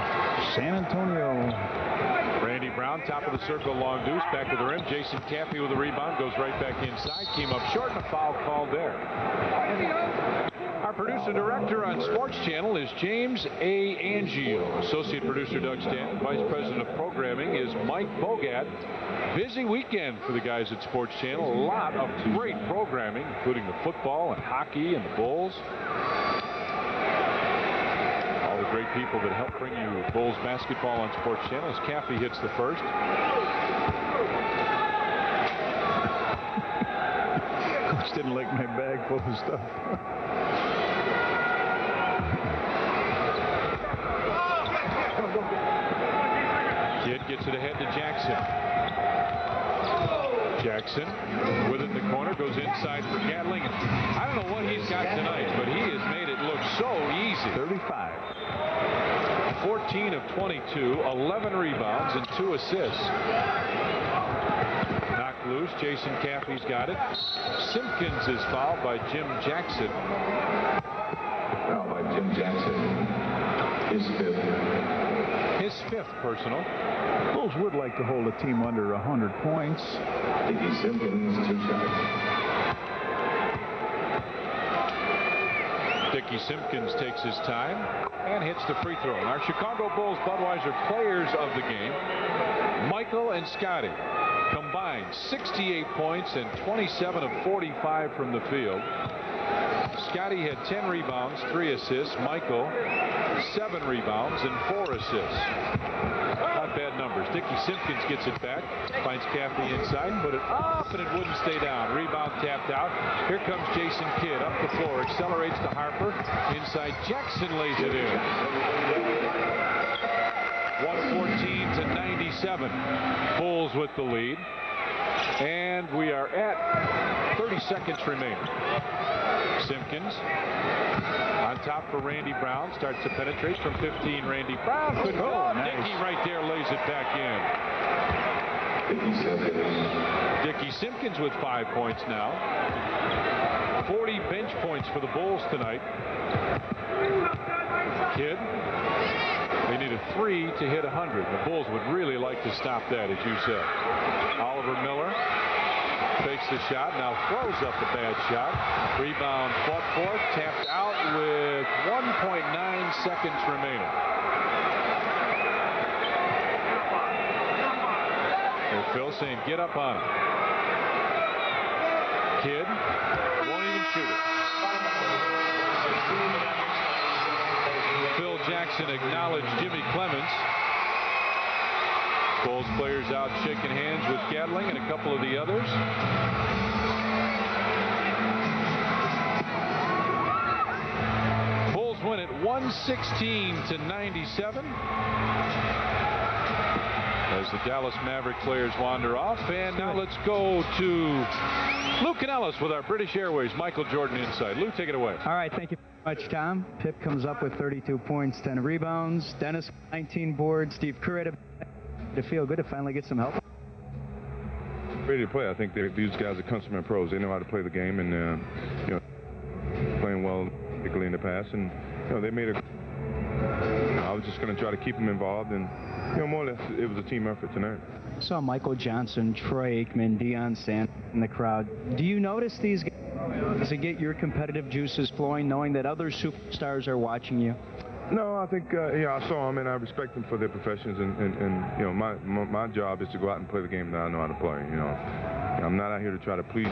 San Antonio. Randy Brown, top of the circle, long deuce, back to the rim. Jason Caffey with the rebound, goes right back inside. Came up short and a foul called there. Our producer-director on Sports Channel is James A. Angio. Associate producer Doug Stanton. Vice President of Programming is Mike Bogat. Busy weekend for the guys at Sports Channel. A lot of great programming, including the football and hockey and the Bulls. All the great people that help bring you Bulls basketball on Sports Channel. As Caffey hits the first. Coach didn't like my bag full of stuff. Kidd gets it ahead to Jackson. Jackson with it in the corner, goes inside for Gatling. I don't know what he's got tonight, but he has made it look so easy. 35. 14 of 22, 11 rebounds and 2 assists. Knocked loose. Jason Caffey's got it. Simpkins is fouled by Jim Jackson. Fouled by Jim Jackson. His 5th. His 5th personal. Bulls would like to hold a team under 100 points. Dickie Simpkins, 2 shots. Dickie Simpkins takes his time and hits the free throw. And our Chicago Bulls Budweiser players of the game, Michael and Scotty, combined 68 points and 27 of 45 from the field. Scotty had 10 rebounds, 3 assists. Michael, 7 rebounds and 4 assists. Not bad numbers. Dickie Simpkins gets it back, finds Caffey inside, put it up, and it wouldn't stay down. Rebound tapped out. Here comes Jason Kidd up the floor, accelerates to Harper. Inside, Jackson lays it in. 114-97. Bulls with the lead. And we are at 30 seconds remaining. Simpkins on top for Randy Brown. Starts to penetrate from 15. Randy Brown couldn't go. Nice. Dickey right there lays it back in. Dickie Simpkins with 5 points now. 40 bench points for the Bulls tonight. Kidd. They needed 3 to hit 100. The Bulls would really like to stop that, as you said. Oliver Miller takes the shot, now throws up a bad shot. Rebound fought for, tapped out with 1.9 seconds remaining. There's Phil saying, get up on him. Kidd won't even shoot it. Phil Jackson acknowledged Jimmy Clements. Bulls players out shaking hands with Gatling and a couple of the others. Bulls win it 116-97. As as the Dallas Maverick players wander off. And now let's go to Lou Canellis with our British Airways Michael Jordan Insight. Lou, take it away. All right, thank you very much, Tom. Pip comes up with 32 points, 10 rebounds. Dennis, 19 boards. Steve Kerr had to feel good to finally get some help. Ready to play. I think these guys are consummate pros. They know how to play the game, and you know, playing well, particularly in the past. And you know, they made a. I was just going to try to keep them involved, and you know, more or less, it was a team effort tonight. I saw Michael Johnson, Troy Aikman, Deion Sanders in the crowd. Do you notice these guys to get your competitive juices flowing, knowing that other superstars are watching you? No, I think yeah, I saw them, and I respect them for their professions, and you know, my job is to go out and play the game that I know how to play. You know, I'm not out here to try to please